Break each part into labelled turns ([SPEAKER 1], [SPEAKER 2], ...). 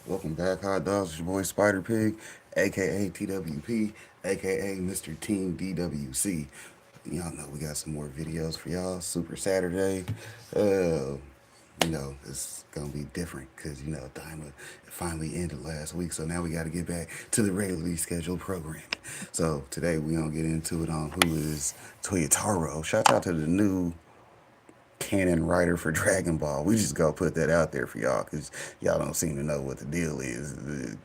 [SPEAKER 1] Welcome back, hot dogs. It's your boy Spider Pig, aka TWP, aka Mr. Team DWC. Y'all know we got some more videos for y'all. Super Saturday. It's gonna be different because Dima finally ended last week, so now we got to get back to the regularly scheduled programming. So today we gonna get into it on who is Toyotaro. Shout out to the new canon writer for Dragon Ball. We just go put that out there for y'all because y'all don't seem to know what the deal is.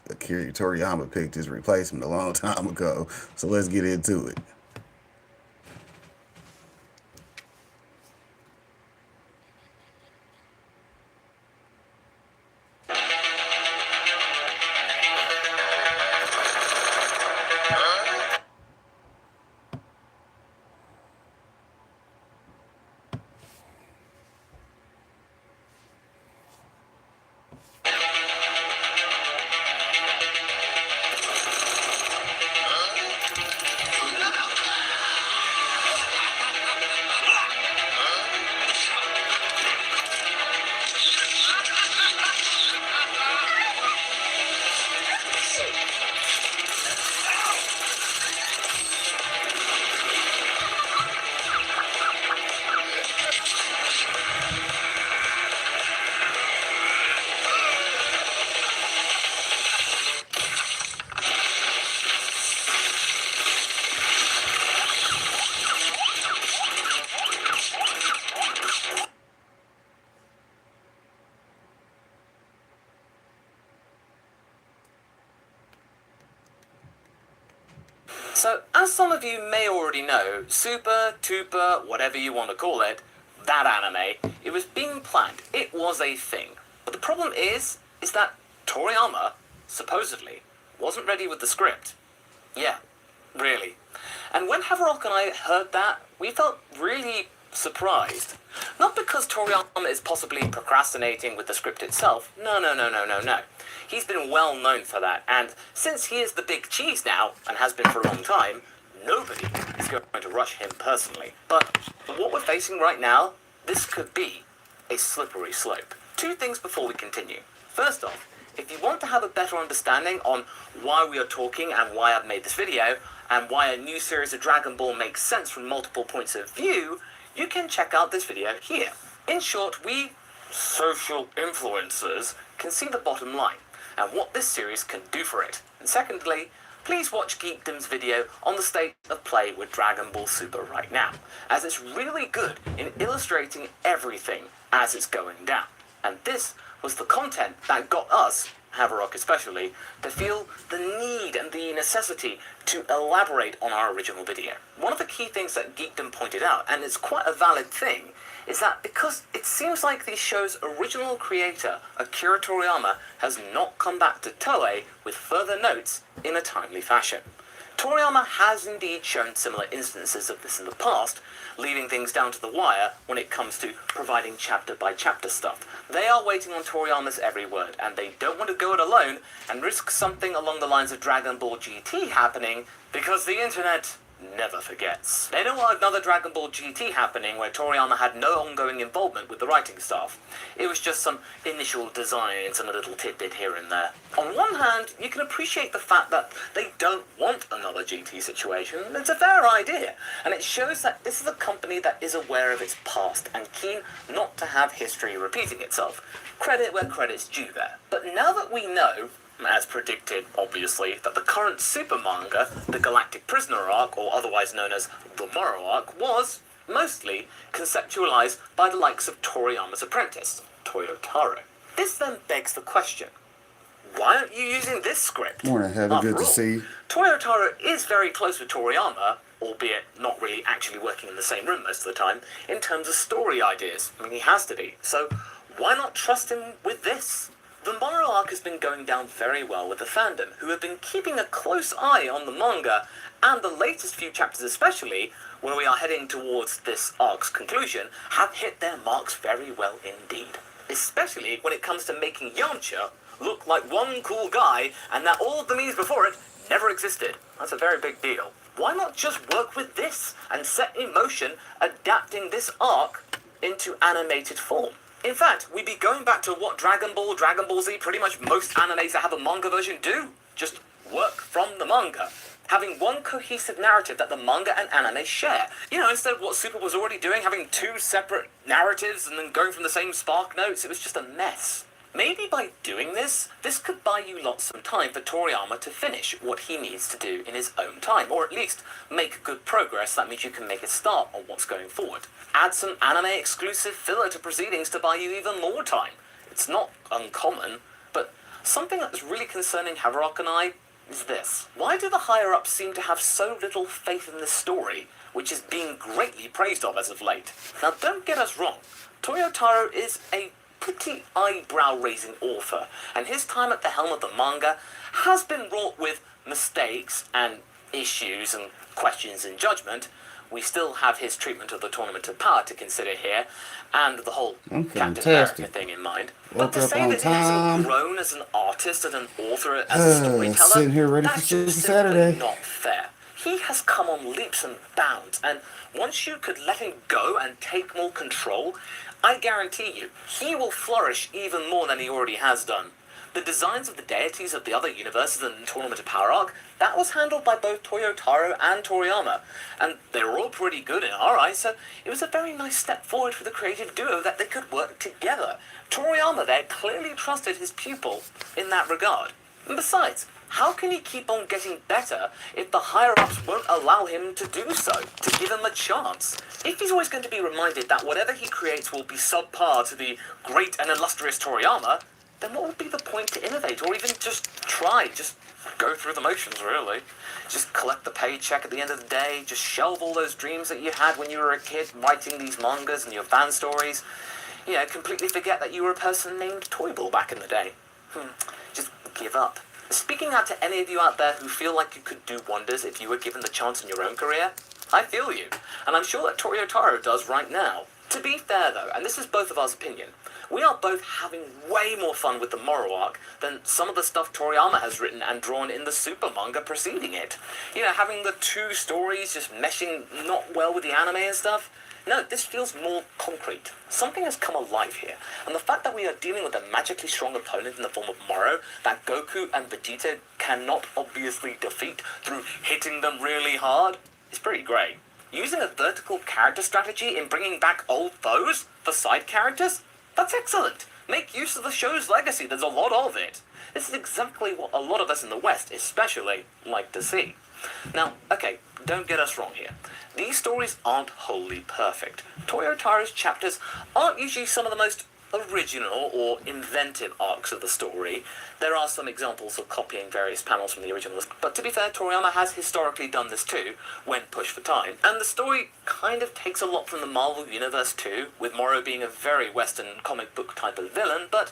[SPEAKER 1] Akira Toriyama picked his replacement a long time ago, so let's get into it.
[SPEAKER 2] So, as some of you may already know, Super, Tuper, whatever you want to call it, that anime, it was being planned. It was a thing. But the problem is that Toriyama, supposedly, wasn't ready with the script. Yeah, really. And when Haverock and I heard that, we felt really surprised. Not because Toriyama is possibly procrastinating with the script itself. No. He's been well known for that, and since he is the big cheese now, and has been for a long time, nobody is going to rush him personally. But what we're facing right now, this could be a slippery slope. Two things before we continue. First off, if you want to have a better understanding on why we are talking and why I've made this video, and why a new series of Dragon Ball makes sense from multiple points of view, you can check out this video here. In short, we social influencers can see the bottom line and what this series can do for it. And secondly, please watch Geekdom's video on the state of play with Dragon Ball Super right now, as it's really good in illustrating everything as it's going down. And this was the content that got us, Haverock especially, to feel the need and the necessity to elaborate on our original video. One of the key things that Geekdom pointed out, and it's quite a valid thing, is that because it seems like the show's original creator, Akira Toriyama, has not come back to Toei with further notes in a timely fashion. Toriyama has indeed shown similar instances of this in the past, leaving things down to the wire when it comes to providing chapter-by-chapter stuff. They are waiting on Toriyama's every word, and they don't want to go it alone and risk something along the lines of Dragon Ball GT happening, because the internet never forgets. They don't want another Dragon Ball GT happening where Toriyama had no ongoing involvement with the writing staff. It was just some initial designs and a little tidbit here and there. On one hand, you can appreciate the fact that they don't want another GT situation. It's a fair idea, and it shows that this is a company that is aware of its past and keen not to have history repeating itself. Credit where credit's due there. But now that we know, as predicted, obviously, that the current super manga, the Galactic Prisoner arc, or otherwise known as the Moro arc, was mostly conceptualized by the likes of Toriyama's apprentice, Toyotaro. This then begs the question, why aren't you using this script?
[SPEAKER 1] Morning, Heather. Good to see you.
[SPEAKER 2] Toyotaro is very close with Toriyama, albeit not really actually working in the same room most of the time, in terms of story ideas. I mean, he has to be. So why not trust him with this? The Moro arc has been going down very well with the fandom, who have been keeping a close eye on the manga, and the latest few chapters especially, where we are heading towards this arc's conclusion, have hit their marks very well indeed. Especially when it comes to making Yamcha look like one cool guy, and that all of the memes before it never existed. That's a very big deal. Why not just work with this, and set in motion adapting this arc into animated form? In fact, we'd be going back to what Dragon Ball, Dragon Ball Z, pretty much most animes that have a manga version do. Just work from the manga. Having one cohesive narrative that the manga and anime share. Instead of what Super was already doing, having two separate narratives and then going from the same spark notes, it was just a mess. Maybe by doing this could buy you lots some time for Toriyama to finish what he needs to do in his own time, or at least make good progress. That means you can make a start on what's going forward. Add some anime-exclusive filler to proceedings to buy you even more time. It's not uncommon, but something that's really concerning Haverock and I is this. Why do the higher-ups seem to have so little faith in this story, which is being greatly praised of as of late? Now, don't get us wrong. Toyotaro is a pretty eyebrow-raising author, and his time at the helm of the manga has been wrought with mistakes and issues and questions in judgment. We still have his treatment of the Tournament of Power to consider here, and the whole Captain America thing in mind. But to say that he hasn't grown as an artist and an author, as a storyteller,
[SPEAKER 1] sitting here ready
[SPEAKER 2] that's
[SPEAKER 1] for
[SPEAKER 2] just
[SPEAKER 1] Saturday.
[SPEAKER 2] simply not fair. He has come on leaps and bounds, and once you could let him go and take more control, I guarantee you, he will flourish even more than he already has done. The designs of the deities of the other universes and Tournament of Power arc, that was handled by both Toyotaro and Toriyama, and they were all pretty good in our eyes, so it was a very nice step forward for the creative duo that they could work together. Toriyama there clearly trusted his pupil in that regard. And besides, how can he keep on getting better if the higher-ups won't allow him to do so, to give him a chance? If he's always going to be reminded that whatever he creates will be subpar to the great and illustrious Toriyama, then what would be the point to innovate, or even just try, just go through the motions, really? Just collect the paycheck at the end of the day, just shelve all those dreams that you had when you were a kid, writing these mangas and your fan stories. Completely forget that you were a person named Toyball back in the day. Just give up. Speaking out to any of you out there who feel like you could do wonders if you were given the chance in your own career, I feel you, and I'm sure that Toyotaro does right now. To be fair though, and this is both of our opinion, we are both having way more fun with the Moro arc than some of the stuff Toriyama has written and drawn in the Super manga preceding it. Having the two stories just meshing not well with the anime and stuff. No, this feels more concrete. Something has come alive here, and the fact that we are dealing with a magically strong opponent in the form of Moro that Goku and Vegeta cannot obviously defeat through hitting them really hard is pretty great. Using a vertical character strategy in bringing back old foes for side characters? That's excellent. Make use of the show's legacy, there's a lot of it. This is exactly what a lot of us in the West especially like to see. Now, okay, don't get us wrong here. These stories aren't wholly perfect. Toyotaro's chapters aren't usually some of the most original or inventive arcs of the story. There are some examples of copying various panels from the originals, but to be fair, Toriyama has historically done this too, when pushed for time. And the story kind of takes a lot from the Marvel Universe too, with Moro being a very Western comic book type of villain, but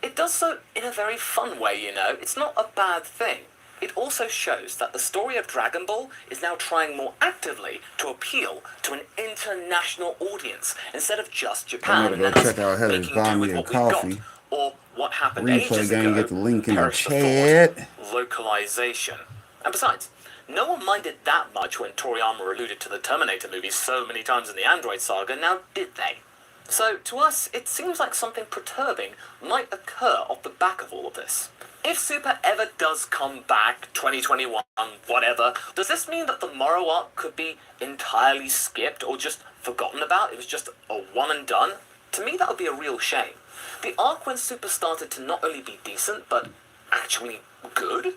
[SPEAKER 2] it does so in a very fun way, It's not a bad thing. It also shows that the story of Dragon Ball is now trying more actively to appeal to an international audience instead of just Japan.
[SPEAKER 1] I'm gonna go check out Heather's Buy Me a Coffee.
[SPEAKER 2] Or what happened
[SPEAKER 1] Replay
[SPEAKER 2] ages
[SPEAKER 1] game,
[SPEAKER 2] ago,
[SPEAKER 1] get the link in the
[SPEAKER 2] perish
[SPEAKER 1] chat.
[SPEAKER 2] thought, localization. And besides, no one minded that much when Toriyama alluded to the Terminator movies so many times in the Android saga, now did they? So, to us, it seems like something perturbing might occur off the back of all of this. If Super ever does come back, 2021, whatever, does this mean that the Moro arc could be entirely skipped or just forgotten about? It was just a one and done? To me, that would be a real shame. The arc when Super started to not only be decent, but actually good?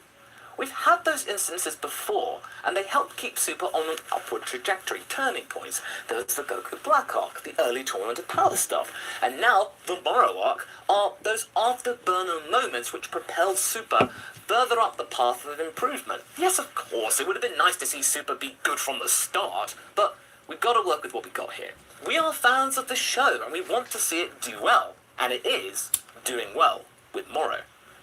[SPEAKER 2] We've had those instances before, and they helped keep Super on an upward trajectory, turning points. There was the Goku Black arc, the early Tournament of Power stuff, and now the Moro arc are those afterburner moments which propelled Super further up the path of improvement. Yes, of course, it would have been nice to see Super be good from the start, but we've got to work with what we got here. We are fans of the show, and we want to see it do well, and it is doing well with Moro.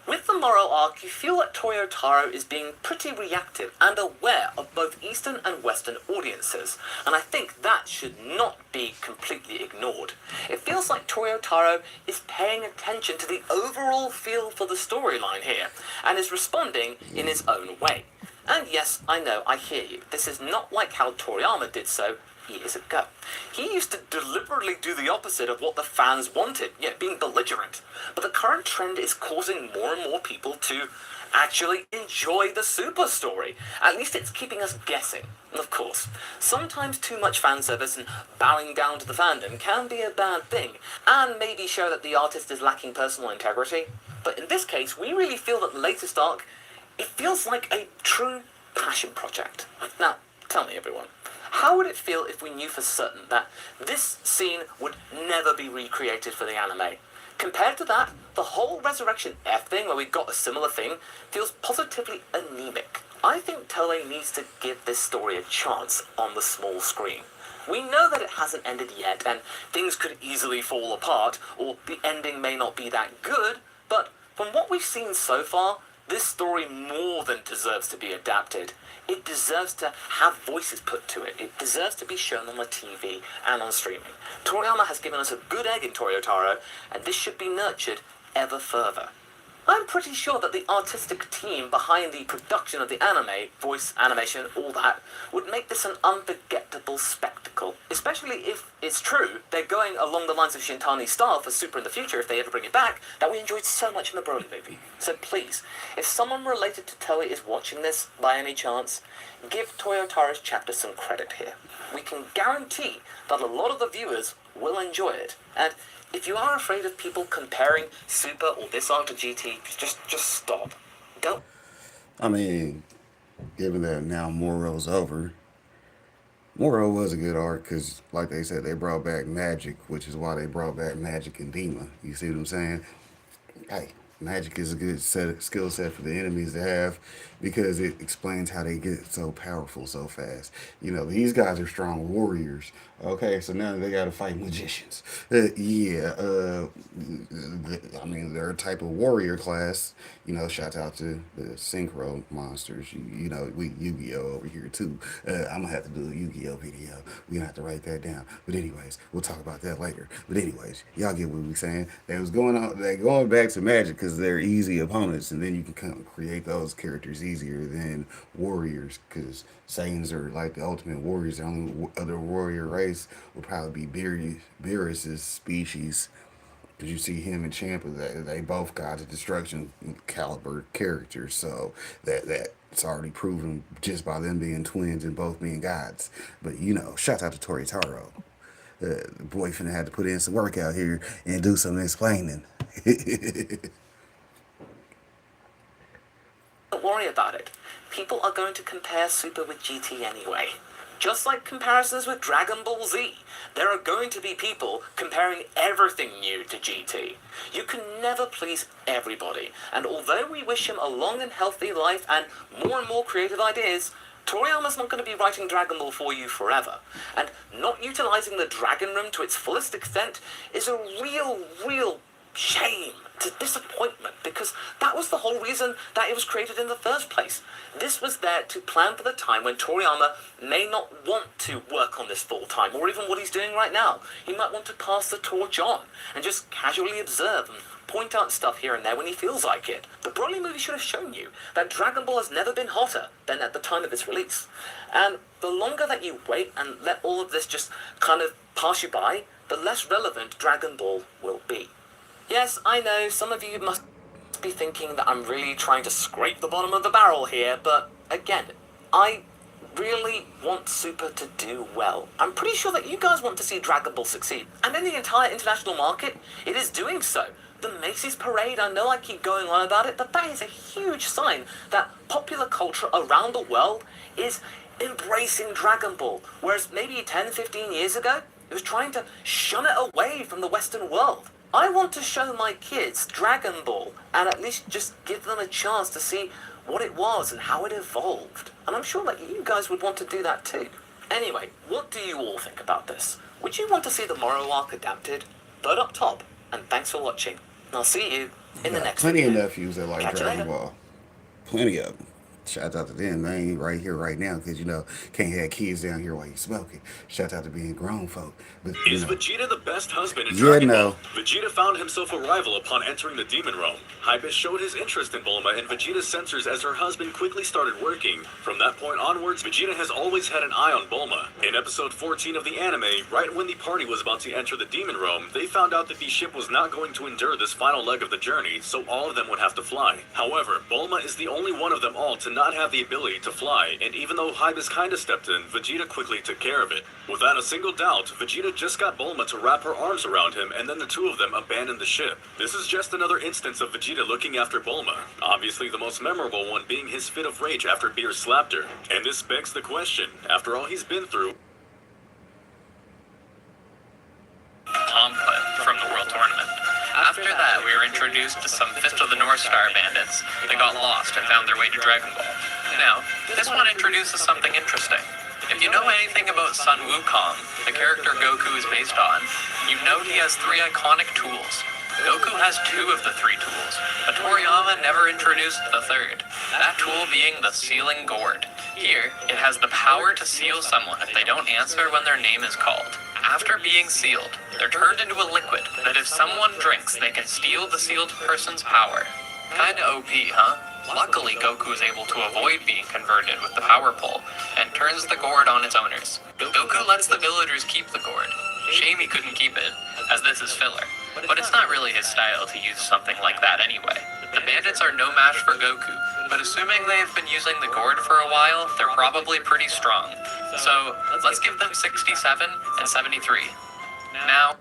[SPEAKER 2] With the Moro arc, you feel that Toyotaro is being pretty reactive and aware of both Eastern and Western audiences, and I think that should not be completely ignored. It feels like Toyotaro is paying attention to the overall feel for the storyline here, and is responding in his own way. And yes, I know, I hear you. This is not like how Toriyama did so years ago. He used to deliberately do the opposite of what the fans wanted, being belligerent. But the current trend is causing more and more people to actually enjoy the Super story. At least it's keeping us guessing. And of course, sometimes too much fan service and bowing down to the fandom can be a bad thing, and maybe show that the artist is lacking personal integrity. But in this case, we really feel that the latest arc, it feels like a true passion project. Now, tell me everyone, how would it feel if we knew for certain that this scene would never be recreated for the anime? Compared to that, the whole Resurrection F thing, where we got a similar thing, feels positively anemic. I think Toei needs to give this story a chance on the small screen. We know that it hasn't ended yet, and things could easily fall apart, or the ending may not be that good, but from what we've seen so far, this story more than deserves to be adapted. It deserves to have voices put to it. It deserves to be shown on the TV and on streaming. Toriyama has given us a good egg in Toyotaro, and this should be nurtured ever further. I'm pretty sure that the artistic team behind the production of the anime, voice, animation, all that, would make this an unforgettable spectacle. Especially if it's true they're going along the lines of Shintani's style for Super in the future if they ever bring it back, that we enjoyed so much in the Broly movie. So please, if someone related to Toei is watching this by any chance, give Toyotaro's chapter some credit here. We can guarantee that a lot of the viewers will enjoy it, and if you are afraid of people comparing Super or this arc to GT, just stop. Don't.
[SPEAKER 1] I mean, given that now Moro's over, Moro was a good arc because, like they said, they brought back magic, which is why they brought back magic and Dima. You see what I'm saying? Hey, magic is a good skill set for the enemies to have because it explains how they get so powerful so fast. You know, these guys are strong warriors. Okay, so now they got to fight magicians. I mean, they're a type of warrior class. You know, shout out to the synchro monsters. You know, we Yu-Gi-Oh over here too. I'm gonna have to do a Yu-Gi-Oh video. We're gonna have to write that down. But anyways, we'll talk about that later. But anyways, y'all get what we're saying. They going back to magic because they're easy opponents, and then you can create those characters easier than warriors because Saiyans are like the ultimate warriors. The only other warrior race would probably be Beerus's species. Because you see him and Champa, they both got the destruction caliber characters. So that's already proven just by them being twins and both being gods. But, you know, shout out to Toritaro. The boy finna have to put in some work out here and do some explaining.
[SPEAKER 2] Don't worry about it. People are going to compare Super with GT anyway. Just like comparisons with Dragon Ball Z, there are going to be people comparing everything new to GT. You can never please everybody, and although we wish him a long and healthy life and more creative ideas, Toriyama's not going to be writing Dragon Ball for you forever, and not utilizing the Dragon Room to its fullest extent is a real shame. It's a disappointment, because that was the whole reason that it was created in the first place. This was there to plan for the time when Toriyama may not want to work on this full time, or even what he's doing right now. He might want to pass the torch on, and just casually observe and point out stuff here and there when he feels like it. The Broly movie should have shown you that Dragon Ball has never been hotter than at the time of its release. And the longer that you wait and let all of this just kind of pass you by, the less relevant Dragon Ball will be. Yes, I know, some of you must be thinking that I'm really trying to scrape the bottom of the barrel here, but again, I really want Super to do well. I'm pretty sure that you guys want to see Dragon Ball succeed, and in the entire international market, it is doing so. The Macy's Parade, I know I keep going on about it, but that is a huge sign that popular culture around the world is embracing Dragon Ball, whereas maybe 10, 15 years ago, it was trying to shun it away from the Western world. I want to show my kids Dragon Ball and at least just give them a chance to see what it was and how it evolved. And I'm sure that you guys would want to do that too. Anyway, what do you all think about this? Would you want to see the Moro arc adapted? Vote up top, and thanks for watching. And I'll see you in the next
[SPEAKER 1] Plenty
[SPEAKER 2] video.
[SPEAKER 1] of nephews that like
[SPEAKER 2] Catch you
[SPEAKER 1] Dragon
[SPEAKER 2] later.
[SPEAKER 1] Ball. Plenty of them. Shout out to them. They ain't right here right now because, can't have kids down here while you smoking. Shout out to being grown folk. But,
[SPEAKER 3] Is Vegeta the best husband in
[SPEAKER 1] yeah,
[SPEAKER 3] Dragon
[SPEAKER 1] no.
[SPEAKER 3] Ball? Vegeta found himself a rival upon entering the Demon Realm. Hype showed his interest in Bulma, and Vegeta's sensors as her husband quickly started working. From that point onwards, Vegeta has always had an eye on Bulma. In episode 14 of the anime, right when the party was about to enter the Demon Realm, they found out that the ship was not going to endure this final leg of the journey, so all of them would have to fly. However, Bulma is the only one of them all to not have the ability to fly, and even though Hybe's kinda stepped in, Vegeta quickly took care of it. Without a single doubt, Vegeta just got Bulma to wrap her arms around him, and then the two of them abandoned the ship. This is just another instance of Vegeta looking after Bulma, obviously the most memorable one being his fit of rage after Beerus slapped her. And this begs the question, after all he's been through...
[SPEAKER 4] Complet from the World Tournament. After that, we were introduced to some Fist of the North Star bandits. They got lost and found their way to Dragon Ball. Now, this one introduces something interesting. If you know anything about Sun Wukong, the character Goku is based on, you know he has 3 iconic tools. Goku has 2 of the 3 tools, but Toriyama never introduced the 3rd, that tool being the Sealing Gourd. Here, it has the power to seal someone if they don't answer when their name is called. After being sealed, they're turned into a liquid that if someone drinks, they can steal the sealed person's power. Kinda OP, huh? Luckily, Goku is able to avoid being converted with the power pole, and turns the gourd on its owners. Goku lets the villagers keep the gourd. Shame he couldn't keep it, as this is filler. But it's not really his style to use something like that anyway. The bandits are no match for Goku, but assuming they've been using the gourd for a while, they're probably pretty strong. So, let's give them 67 and 73. Now...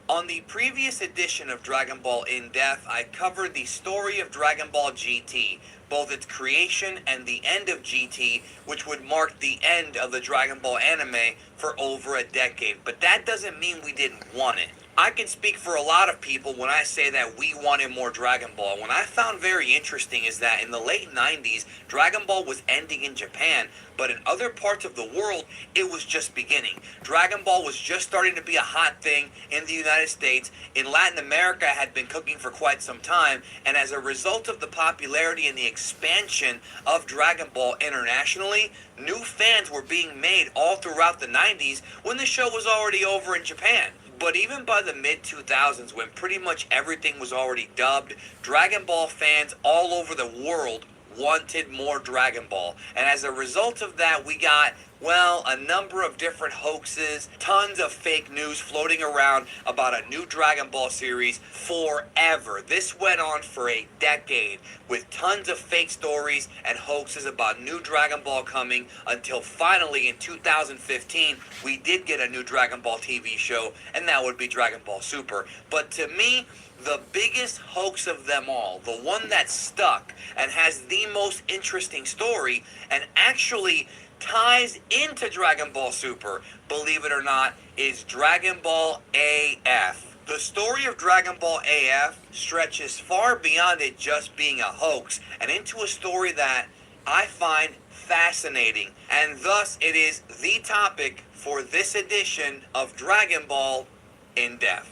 [SPEAKER 5] On the previous edition of Dragon Ball In Depth, I covered the story of Dragon Ball GT, both its creation and the end of GT, which would mark the end of the Dragon Ball anime for over a decade. But that doesn't mean we didn't want it. I can speak for a lot of people when I say that we wanted more Dragon Ball. What I found very interesting is that in the late 90s, Dragon Ball was ending in Japan, but in other parts of the world, it was just beginning. Dragon Ball was just starting to be a hot thing in the United States. In Latin America, it had been cooking for quite some time, and as a result of the popularity and the expansion of Dragon Ball internationally, new fans were being made all throughout the 90s when the show was already over in Japan. But even by the mid-2000s, when pretty much everything was already dubbed, Dragon Ball fans all over the world wanted more Dragon Ball. And as a result of that, we got, well, a number of different hoaxes, tons of fake news floating around about a new Dragon Ball series forever. This went on for a decade with tons of fake stories and hoaxes about new Dragon Ball coming until finally in 2015 we did get a new Dragon Ball TV show, and that would be Dragon Ball Super. But to me, the biggest hoax of them all, the one that stuck and has the most interesting story and actually ties into Dragon Ball Super, believe it or not, is Dragon Ball AF. The story of Dragon Ball AF stretches far beyond it just being a hoax and into a story that I find fascinating, and thus it is the topic for this edition of Dragon Ball In Depth.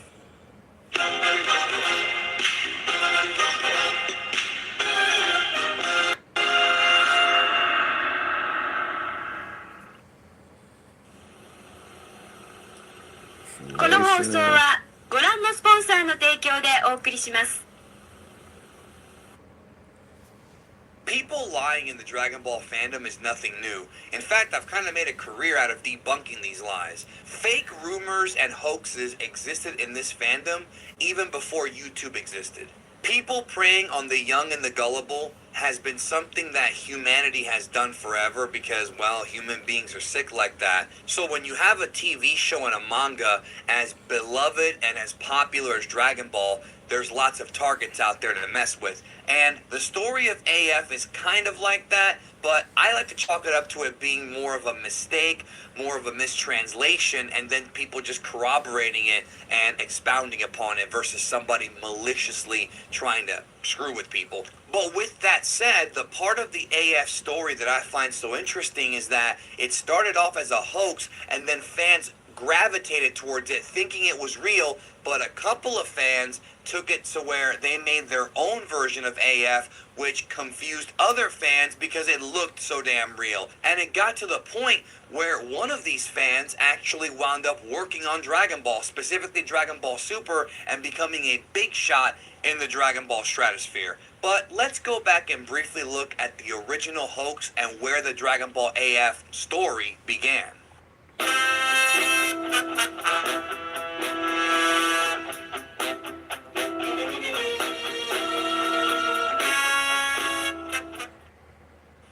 [SPEAKER 6] この放送はご覧のスポンサーの提供でお送りします。
[SPEAKER 5] People lying in the Dragon Ball fandom is nothing new. In fact, I've kind of made a career out of debunking these lies. Fake rumors and hoaxes existed in this fandom even before YouTube existed. People preying on the young and the gullible has been something that humanity has done forever because, well, human beings are sick like that. So when you have a TV show and a manga as beloved and as popular as Dragon Ball, there's lots of targets out there to mess with. And the story of AF is kind of like that, but I like to chalk it up to it being more of a mistake, more of a mistranslation, and then people just corroborating it and expounding upon it versus somebody maliciously trying to screw with people. But with that said, the part of the AF story that I find so interesting is that it started off as a hoax and then fans gravitated towards it thinking it was real, but a couple of fans took it to where they made their own version of AF, which confused other fans because it looked so damn real. And it got to the point where one of these fans actually wound up working on Dragon Ball, specifically Dragon Ball Super, and becoming a big shot in the Dragon Ball stratosphere. But let's go back and briefly look at the original hoax and where the Dragon Ball AF story began.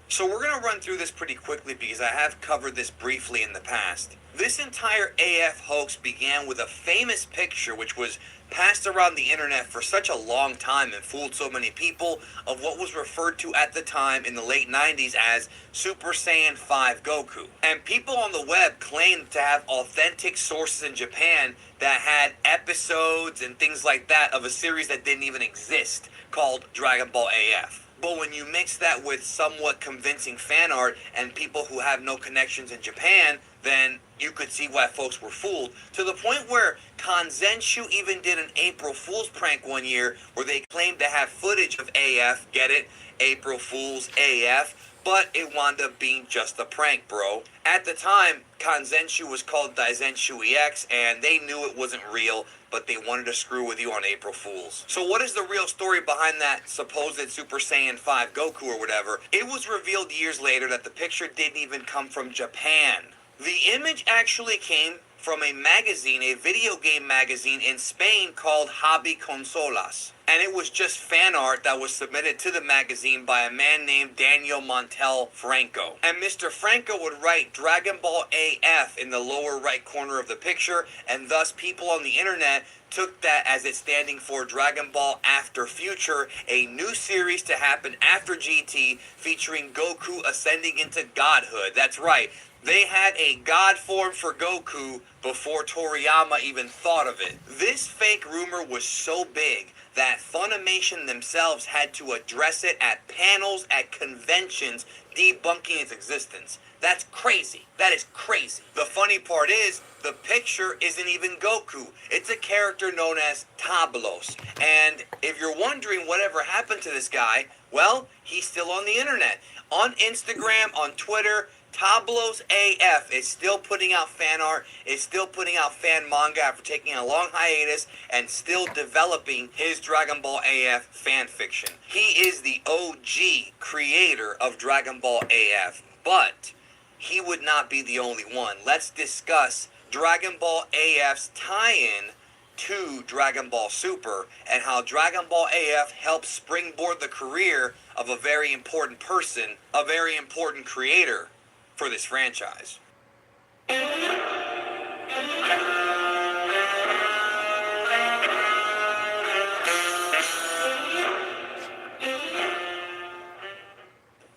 [SPEAKER 5] So we're going to run through this pretty quickly because I have covered this briefly in the past. This entire AF hoax began with a famous picture which was passed around the internet for such a long time and fooled so many people of what was referred to at the time in the late 90s as Super Saiyan 5 Goku. And people on the web claimed to have authentic sources in Japan that had episodes and things like that of a series that didn't even exist called Dragon Ball AF. But when you mix that with somewhat convincing fan art and people who have no connections in Japan, then you could see why folks were fooled. To the point where Kanzenshu even did an April Fool's prank one year where they claimed to have footage of AF, get it? April Fool's AF. But it wound up being just a prank, bro. At the time, Kanzenshu was called Daizenshu EX, and they knew it wasn't real, but they wanted to screw with you on April Fools. So what is the real story behind that supposed Super Saiyan 5 Goku or whatever? It was revealed years later that the picture didn't even come from Japan. The image actually came from a magazine, a video game magazine in Spain called Hobby Consolas. And it was just fan art that was submitted to the magazine by a man named Daniel Montel Franco. And Mr. Franco would write Dragon Ball AF in the lower right corner of the picture, and thus people on the internet took that as it standing for Dragon Ball After Future, a new series to happen after GT featuring Goku ascending into godhood. That's right. They had a god form for Goku before Toriyama even thought of it. This fake rumor was so big that Funimation themselves had to address it at panels at conventions debunking its existence. That's crazy. That is crazy. The funny part is, the picture isn't even Goku. It's a character known as Tablos. And if you're wondering whatever happened to this guy, well, he's still on the internet. On Instagram, on Twitter, Tablos AF is still putting out fan art, is still putting out fan manga after taking a long hiatus, and still developing his Dragon Ball AF fan fiction. He is the OG creator of Dragon Ball AF, but he would not be the only one. Let's discuss Dragon Ball AF's tie-in to Dragon Ball Super and how Dragon Ball AF helped springboard the career of a very important person, a very important creator for this franchise.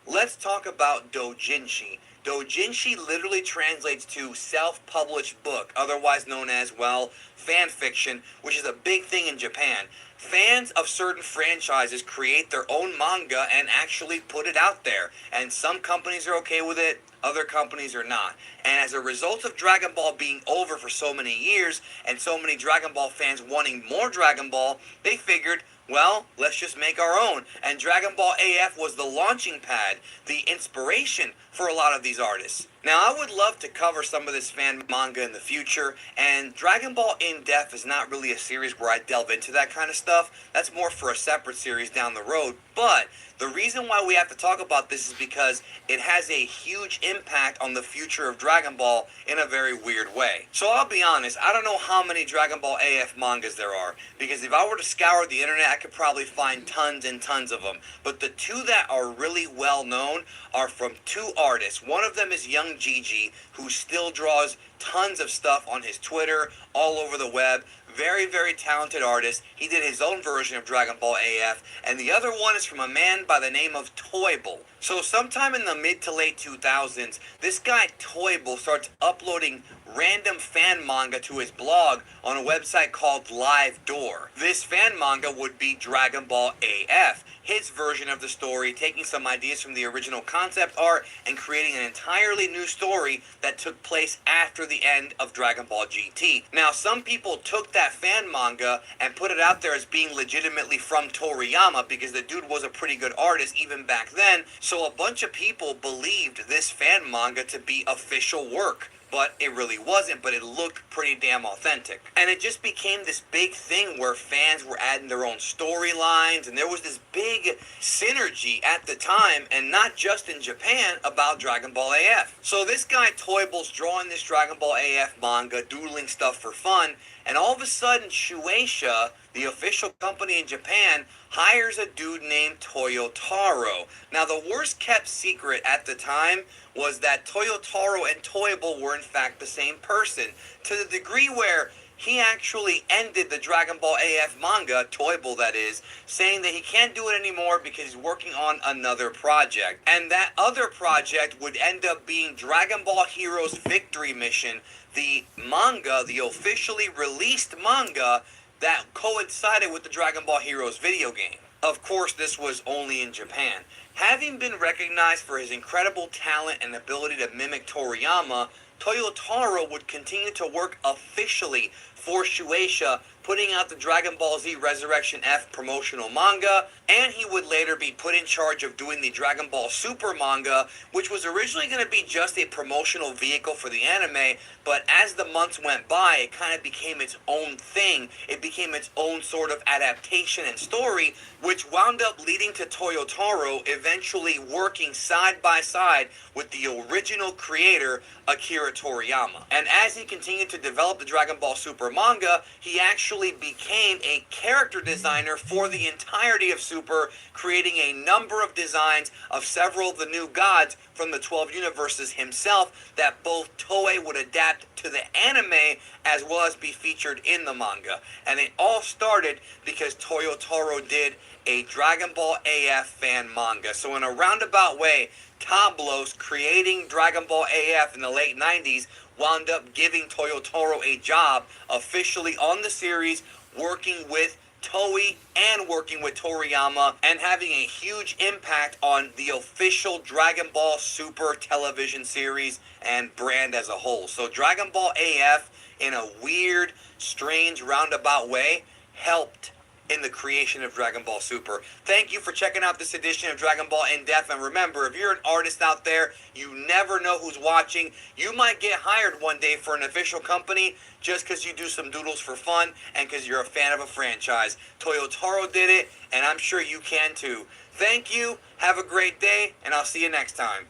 [SPEAKER 5] Let's talk about doujinshi. Doujinshi literally translates to self-published book, otherwise known as, well, fan fiction, which is a big thing in Japan. Fans of certain franchises create their own manga and actually put it out there. And some companies are okay with it, other companies are not. And as a result of Dragon Ball being over for so many years, and so many Dragon Ball fans wanting more Dragon Ball, they figured, well, let's just make our own. And Dragon Ball AF was the launching pad, the inspiration for a lot of these artists. Now, I would love to cover some of this fan manga in the future, and Dragon Ball In Depth is not really a series where I delve into that kind of stuff. That's more for a separate series down the road. But the reason why we have to talk about this is because it has a huge impact on the future of Dragon Ball in a very weird way. So I'll be honest, I don't know how many Dragon Ball AF mangas there are, because if I were to scour the internet, I could probably find tons and tons of them. But the two that are really well known are from two artists. One of them is Young Gigi, who still draws tons of stuff on his Twitter, all over the web. Very, very talented artist. He did his own version of Dragon Ball AF, and the other one is from a man by the name of Toyble. So sometime in the mid to late 2000s, this guy Toyble starts uploading random fan manga to his blog on a website called Live Door. This fan manga would be Dragon Ball AF, his version of the story, taking some ideas from the original concept art and creating an entirely new story that took place after the end of Dragon Ball GT. Now, some people took that fan manga and put it out there as being legitimately from Toriyama because the dude was a pretty good artist even back then, so a bunch of people believed this fan manga to be official work. But it really wasn't, but it looked pretty damn authentic. And it just became this big thing where fans were adding their own storylines, and there was this big synergy at the time, and not just in Japan, about Dragon Ball AF. So this guy Toyble's drawing this Dragon Ball AF manga, doodling stuff for fun, and all of a sudden Shueisha, the official company in Japan, hires a dude named Toyotaro. Now, the worst kept secret at the time was that Toyotaro and Toyble were in fact the same person, to the degree where he actually ended the Dragon Ball AF manga, Toyble that is, saying that he can't do it anymore because he's working on another project. And that other project would end up being Dragon Ball Heroes Victory Mission, the manga, the officially released manga that coincided with the Dragon Ball Heroes video game. Of course, this was only in Japan. Having been recognized for his incredible talent and ability to mimic Toriyama, Toyotaro would continue to work officially for Shueisha, putting out the Dragon Ball Z Resurrection F promotional manga, and he would later be put in charge of doing the Dragon Ball Super manga, which was originally going to be just a promotional vehicle for the anime, but as the months went by, it kind of became its own thing. It became its own sort of adaptation and story, which wound up leading to Toyotaro eventually working side by side with the original creator, Akira Toriyama. And as he continued to develop the Dragon Ball Super manga, he actually became a character designer for the entirety of Super, creating a number of designs of several of the new gods from the 12 universes himself that both Toei would adapt to the anime as well as be featured in the manga. And it all started because Toyotaro did a Dragon Ball AF fan manga. So in a roundabout way, Tablos creating Dragon Ball AF in the late 90s wound up giving Toyotaro a job officially on the series, working with Toei and working with Toriyama, and having a huge impact on the official Dragon Ball Super television series and brand as a whole. So Dragon Ball AF, in a weird, strange, roundabout way, helped in the creation of Dragon Ball Super. Thank you for checking out this edition of Dragon Ball In Depth, and remember, if you're an artist out there, you never know who's watching. You might get hired one day for an official company just because you do some doodles for fun and because you're a fan of a franchise. Toyotaro did it, and I'm sure you can too. Thank you, have a great day, and I'll see you next time.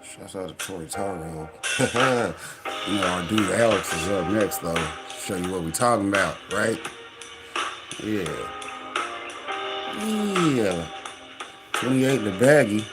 [SPEAKER 1] Shouts out to Toyotaro. You know, our dude Alex is up next, though. Show you what we talking about, right? Yeah. 28 in the baggie.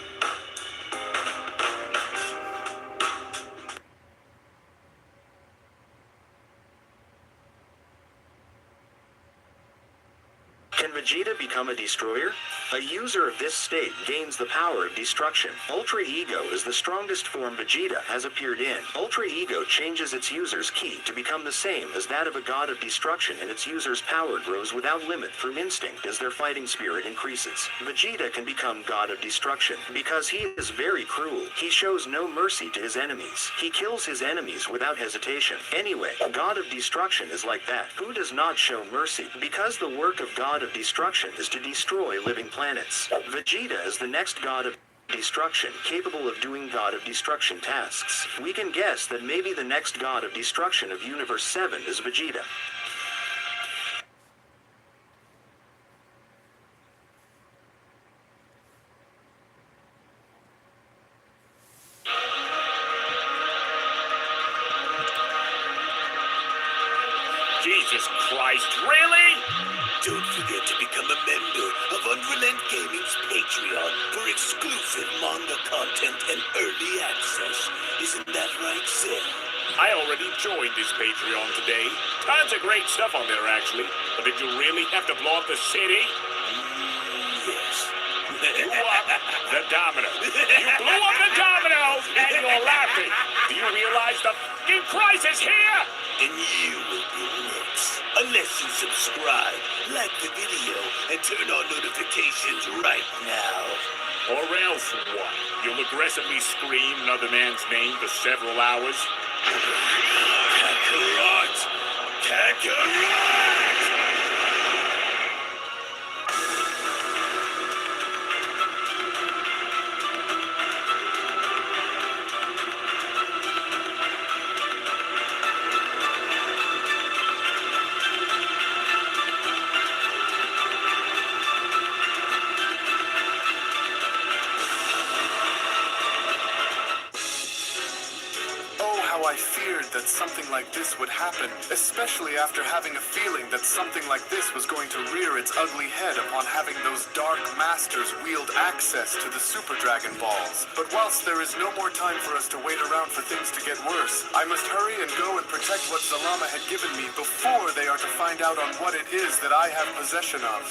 [SPEAKER 7] Can Vegeta become a destroyer? A user of this state gains the power of destruction. Ultra Ego is the strongest form Vegeta has appeared in. Ultra Ego changes its user's ki to become the same as that of a god of destruction, and its user's power grows without limit through instinct as their fighting spirit increases. Vegeta can become god of destruction because he is very cruel. He shows no mercy to his enemies. He kills his enemies without hesitation. Anyway, god of destruction is like that. Who does not show mercy? Because the work of god of destruction is to destroy living planets. Vegeta is the next god of destruction, capable of doing god of destruction tasks. We can guess that maybe the next god of destruction of Universe 7 is Vegeta.
[SPEAKER 8] Jesus Christ, really? Don't forget to become a member of Unrelent Gaming's Patreon for exclusive manga content and early access. Isn't that right, Seth? I already joined his Patreon today. Tons of great stuff on there, actually. But did you really have to blow up the city? Yes. You up the domino. You blew up the domino, and you're laughing. Do you realize the fucking price is here? And you will be next. Unless you subscribe, like the video, and turn on notifications right now. Or else what? You'll aggressively scream another man's name for several hours? Kakarot! Kakarot!
[SPEAKER 9] I feared that something like this would happen, especially after having a feeling that something like this was going to rear its ugly head upon having those dark masters wield access to the Super Dragon Balls. But whilst there is no more time for us to wait around for things to get worse, I must hurry and go and protect what Zalama had given me before they are to find out on what it is that I have possession of.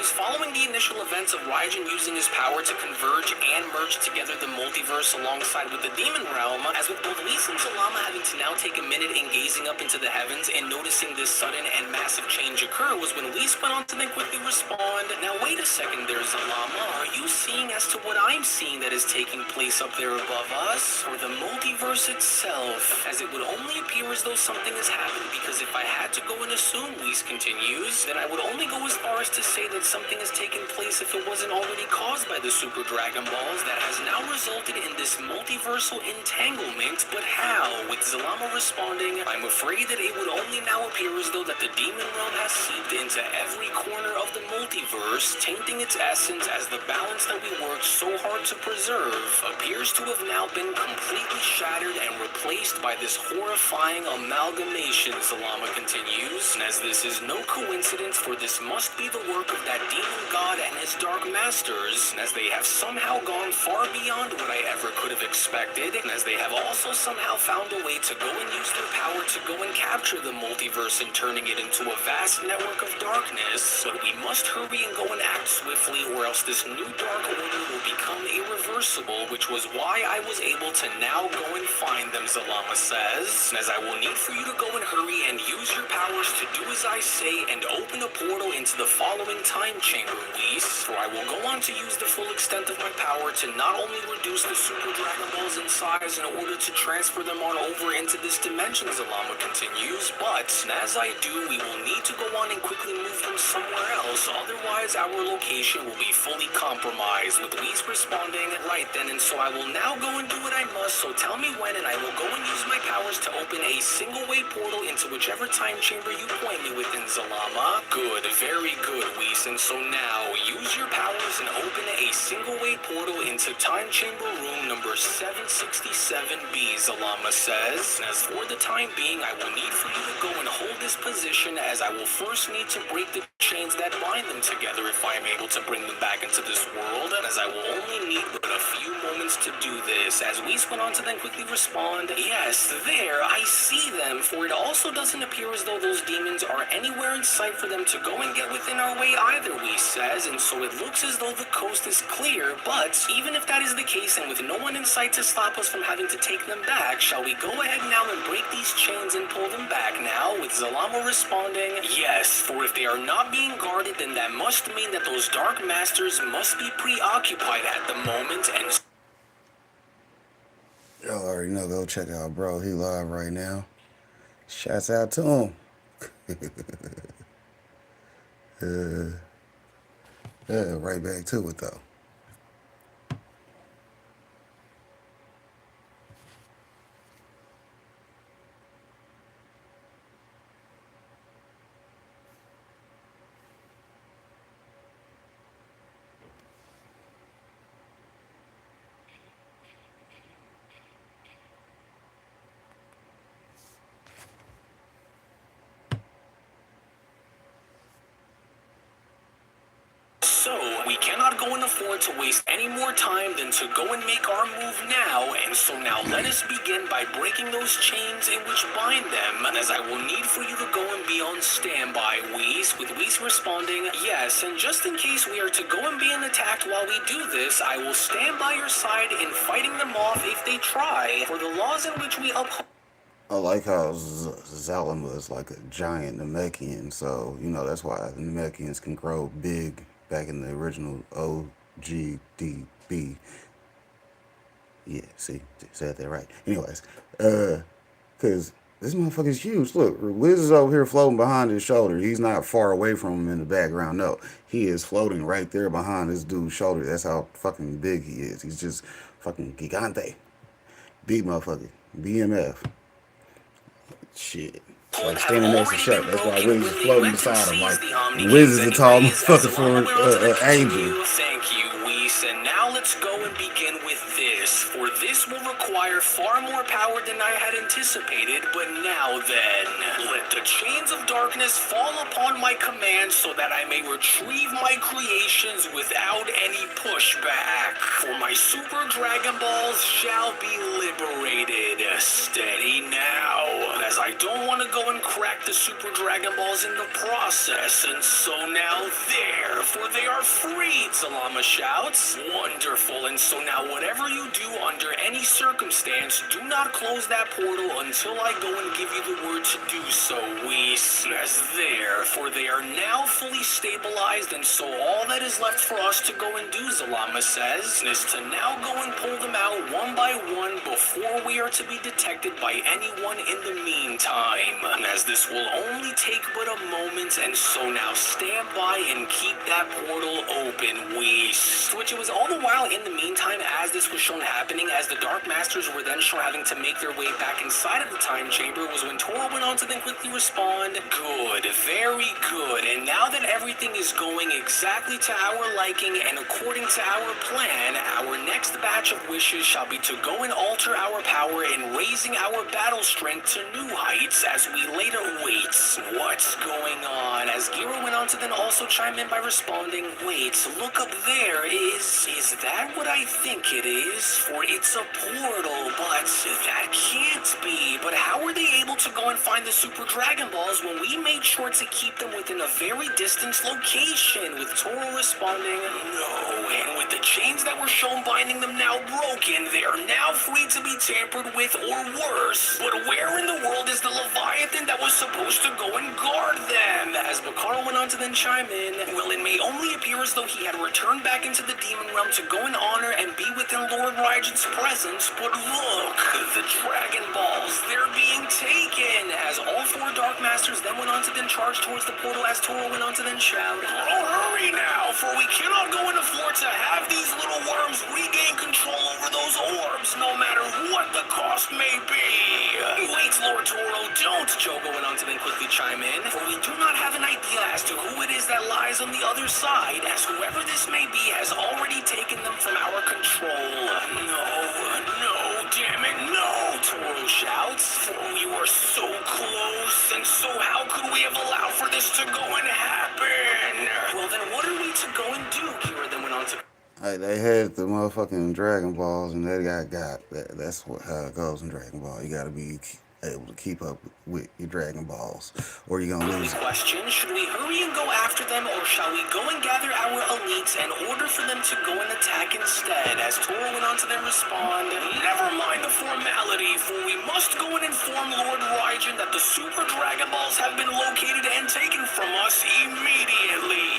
[SPEAKER 2] Following the initial events of Raijin using his power to converge and merge together the multiverse alongside with the demon realm, as with both Whis and Zalama having to now take a minute in gazing up into the heavens and noticing this sudden and massive change occur, was when Whis went on to then quickly respond, "Now wait a second there, Zalama, are you seeing as to what I'm seeing that is taking place up there above us? Or the multiverse itself? As it would only appear as though something has happened, because if I had to go and assume," Whis continues, "then I would only go as far as to say that something has taken place if it wasn't already caused by the Super Dragon Balls that has now resulted in this multiversal entanglement. But how?" With Zalama responding, "I'm afraid that it would only now appear as though that the demon realm has seeped into every corner of the multiverse, tainting its essence, as the balance that we worked so hard to preserve appears to have now been completely shattered and replaced by this horrifying amalgamation," Zalama continues, "and as this is no coincidence, for this must be the work of that demon god and his dark masters, and as they have somehow gone far beyond what I ever could have expected, and as they have also somehow found a way to go and use their power to go and capture the multiverse and turning it into a vast network of darkness, but we must hurry and go and act swiftly, or else this new dark order will become irreversible, which was why I was able to now go and find them," Zalama says, "and as I will need for you to go and hurry and use your powers to do as I say and open a portal into the following time chamber, Whis, for I will go on to use the full extent of my power to not only reduce the Super Dragon Balls in size in order to transfer them on over into this dimension," Zalama continues, "but as I do, we will need to go on and quickly move them somewhere else, otherwise our location will be fully compromised," with Whis responding, "Right then, and so I will now go and do what I must, so tell me when and I will go and use my powers to open a single-way portal into whichever time chamber you point me within, Zalama." "Good, very good, Whis, and so now use your powers and open a single-way portal into time chamber room number 767B," Zalama says, "and as for the time being, I will need for you to go and hold this position, as I will first need to break the chains that bind them together if I am able to bring them back into this world, and as I will only need but a few moments to do this," as Whis went on to then quickly respond, "Yes, there, I see them, for it also doesn't appear as though those demons are anywhere in sight for them to go and get within our way either," Whis says, "and so it looks as though the coast is clear, but even if that is the case and with no one in sight to stop us from having to take them back, shall we go ahead now and break these chains and pull them back now?" With Zalama responding, "Yes, for if they are not being guarded, then that must mean that those dark masters must be preoccupied at the moment, and..."
[SPEAKER 1] Y'all already know, go check out bro. He live right now. Shouts out to him. Right back to it though.
[SPEAKER 10] going to afford to waste any more time than to go and make our move now, and so now let us begin by breaking those chains in which bind them, as I will need for you to go and be on standby, Whis, with Whis responding, yes, and just in case we are to go and being attacked while we do this, I will stand by your side in fighting them off if they try, for the laws in which we uphold.
[SPEAKER 1] I like how Zalama is like a giant Namekian, so, you know, that's why the Namekians can grow big back in the original OGDB. Yeah, see, said that right. Anyways, because this motherfucker's huge. Look, Wiz is over here floating behind his shoulder. He's not far away from him in the background. No, he is floating right there behind this dude's shoulder. That's how fucking big he is. He's just fucking gigante. Big motherfucker. BMF. Shit. Like standing next to Shaq. That's why Wiz is floating beside him. Like, Wiz is the tall motherfucker for Angel.
[SPEAKER 10] Thank you, Whis, and now let's go and begin with this, for this will require far more power than I had anticipated, but now then, let the chains of darkness fall upon my command so that I may retrieve my creations without any pushback, for my Super Dragon Balls shall be liberated. Steady now, as I don't want to go and crack the Super Dragon Balls in the process, and so now there, for they are freed, Zalama shouts. Wonderful, and so now whatever you do under any circumstance, do not close that portal until I go and give you the word to do so, Whis. As there, for they are now fully stabilized, and so all that is left for us to go and do, Zalama says, is to now go and pull them out one by one before we are to be detected by anyone in the meantime, as this will only take but a moment, and so now stand by and keep that portal open, Whis. Which it was all the while in the meantime as this was shown happening, as the Dark Masters were then shown having to make their way back inside of the time chamber, was when Toro went on to then quickly respond, good, very good, and now that everything is going exactly to our liking and according to our plan, our next batch of wishes shall be to go and alter our power in raising our battle strength to new heights as we later wait. What's going on? As Gira went on to then also chime in by responding, wait, look up there, is that what I think it is? For it's a portal, but that can't be. But how were they able to go and find the Super Dragon Balls when we made sure to keep them within a very distant location? With Toro responding, no, and with the chains that were shown binding them now broken, they are now free to be tampered with or worse. But where in the world is the Leviathan that was supposed to go and guard them? As Bakaro went on to then chime in, well, it may only appear as though he had returned back into the demon realm to go and honor and be within Lord Raijin's presence, but look, the Dragon Balls, they're being taken, as all four Dark Masters then went on to then charge towards the portal as Toro went on to then shout, oh, hurry now, for we cannot go and afford to have these little worms regain control over those orbs, no matter what the cost may be. Wait, Lord Toro, don't, Jogo went on to then quickly chime in, for we do not have an idea as to who it is that lies on the other side, as whoever this may be has already taken them from our control. No, damn it, no, Toro shouts, for we were so close, and so how could we have allowed for this to go and happen? Well, then what are we to go and do? Kira then went on to...
[SPEAKER 1] They had the motherfucking Dragon Balls, and they got. That's how it goes in Dragon Ball. You gotta be able to keep up with your Dragon Balls, or you're gonna lose.
[SPEAKER 10] Question: should we hurry and go after them, or shall we go and gather our elites and order for them to go and attack instead? As Toro went on to then respond, never mind the formality, for we must go and inform Lord Raijin that the Super Dragon Balls have been located and taken from us immediately.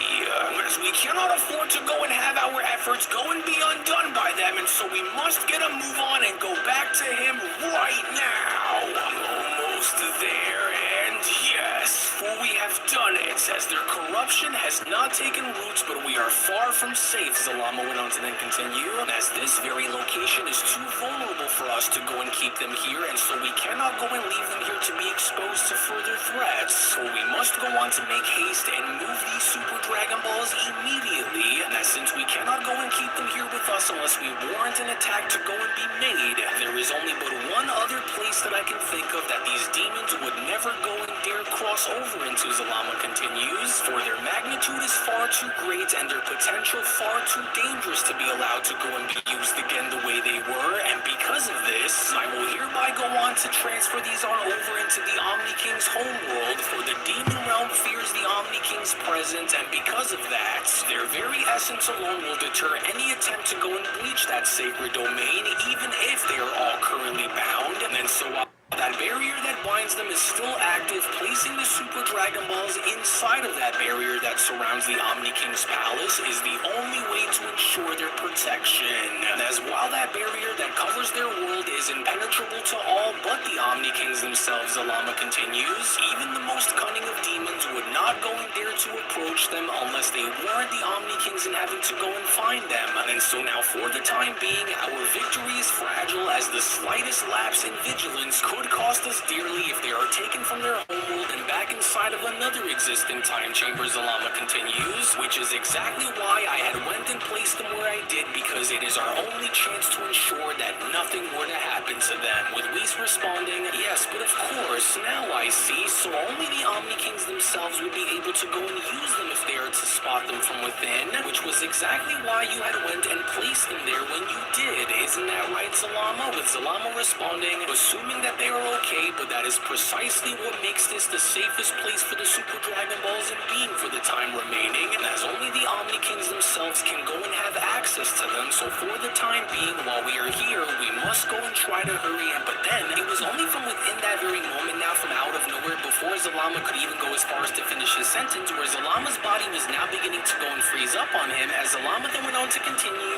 [SPEAKER 10] As we cannot afford to go and have our efforts go and be undone by them, and so we must get a move on and go back to him right now. Almost there, and yes, for we have done it, as their corruption has not taken roots, but we are far from safe, Zalama went on to then continue, as this very location is too vulnerable for us to go and keep them here, and so we cannot go and leave them here to be exposed to further threats, so we must go on to make haste and move these Super Dragon Balls immediately, and as since we cannot go and keep them here with us unless we warrant an attack to go and be made. There is only but one other place that I can think of that these demons would never go and dare cross over into, Zalama continues, for their magnitude is far too great and their potential far too dangerous to be allowed to go and be used again the way they were, and because of this, I will hereby go on to transfer these on over into the Omni King's homeworld, for the demon realm fears the Omni King's presence, and because of that, their very essence alone will deter any attempt to go and breach that sacred domain, even if they are all currently bound. And so that barrier that binds them is still active, placing the Super Dragon Balls inside of that barrier that surrounds the Omni King's palace is the only way to ensure their protection. And as while that barrier that covers their world is impenetrable to all but the Omni Kings themselves, Zalama continues, even the most cunning of demons would not go and dare to approach them unless they warrant the Omni Kings in having to go and find them. And so now for the time being, our victory is fragile, as the slightest lapse in vigilance could cost us dearly if they are taken from their homeworld and back inside of another existing time chamber, Zalama continues, which is exactly why I had went and placed them where I did, because it is our only chance to ensure that nothing were to happen to them. With Whis responding, yes, but of course, now I see, so only the Omni Kings themselves would be able to go and use them if they are to spot them from within, which was exactly why you had went and placed them there when you did. Isn't that right, Zalama? With Zalama responding, assuming that they are okay, but that is precisely what makes this the safest place for the Super Dragon Balls in being for the time remaining, and as only the Omni Kings themselves can go and have access to them, so for the time being, while we are here, we must go and try to hurry in. But then, it was only from within that very moment now, from out of nowhere, before Zalama could even go as far as to finish his sentence, where Zalama's body was now beginning to go and freeze up on him, as Zalama then went on to continue,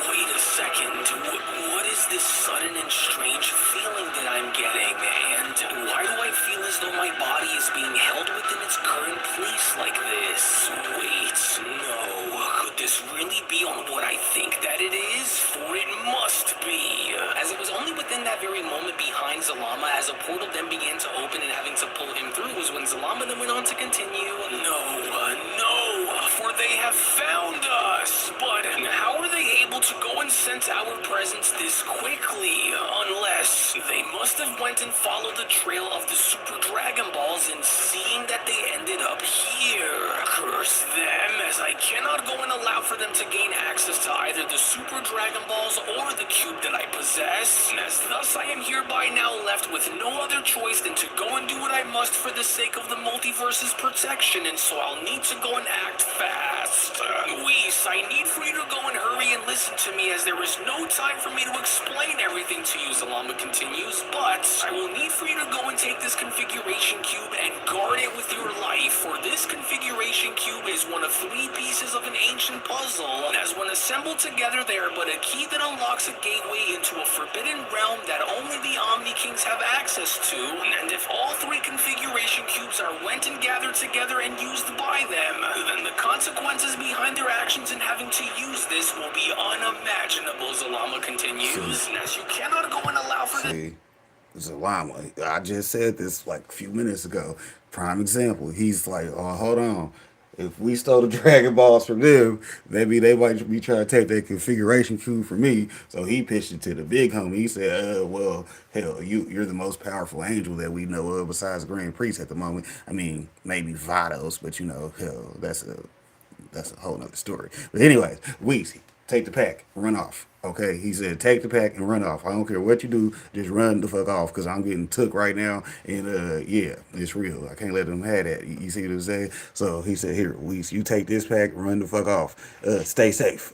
[SPEAKER 10] wait a second, what is this sudden and strange feeling that I'm getting, and why do I feel as though my body is being held within its current place like this? Wait, no, could this really be on what I think that it is? For it must be. As it was only within that very moment behind Zalama, as a portal then began to open and having to pull him through, was when Zalama then went on to continue, no, for they have found us, but how are they able to go and sense our presence this quickly? Unless they must have went and followed the trail of the Super Dragon Balls, and seeing that they ended up here. Curse them, as I cannot go and allow for them to gain access to either the Super Dragon Balls or the cube that I possess, as thus I am hereby now left with no other choice than to go and do what I must for the sake of the multiverse's protection, and so I'll need to go and act fast. Whis, I need for you to go and hurry and listen to me, as there is no time for me to explain everything to you, Zalama continues, but I will need for you to go and take this configuration cube and guard it with your life, for this configuration cube is one of 3 pieces of an ancient puzzle, and as when assembled together they are but a key that unlocks a gateway into a forbidden realm that only the Omni Kings have access to, and if all 3 configuration cubes are went and gathered together and used by them, then the consequences behind their actions in having to use this will be unimaginable, Zalama continues, and as you cannot go and allow for this.
[SPEAKER 1] Zalama, I just said this like a few minutes ago. Prime example. He's like, oh, hold on. If we stole the Dragon Balls from them, maybe they might be trying to take that configuration cube from me. So he pitched it to the big homie. He said, well, hell, you're the most powerful angel that we know of besides Grand Priest at the moment. I mean, maybe Vados, but hell, that's a whole nother story. But anyways, Weezy, take the pack, run off. Okay, he said, take the pack and run off. I don't care what you do, just run the fuck off, because I'm getting took right now, and yeah, it's real. I can't let them have that. You see what I'm saying? So he said, here, Weez, you take this pack, run the fuck off. Stay safe.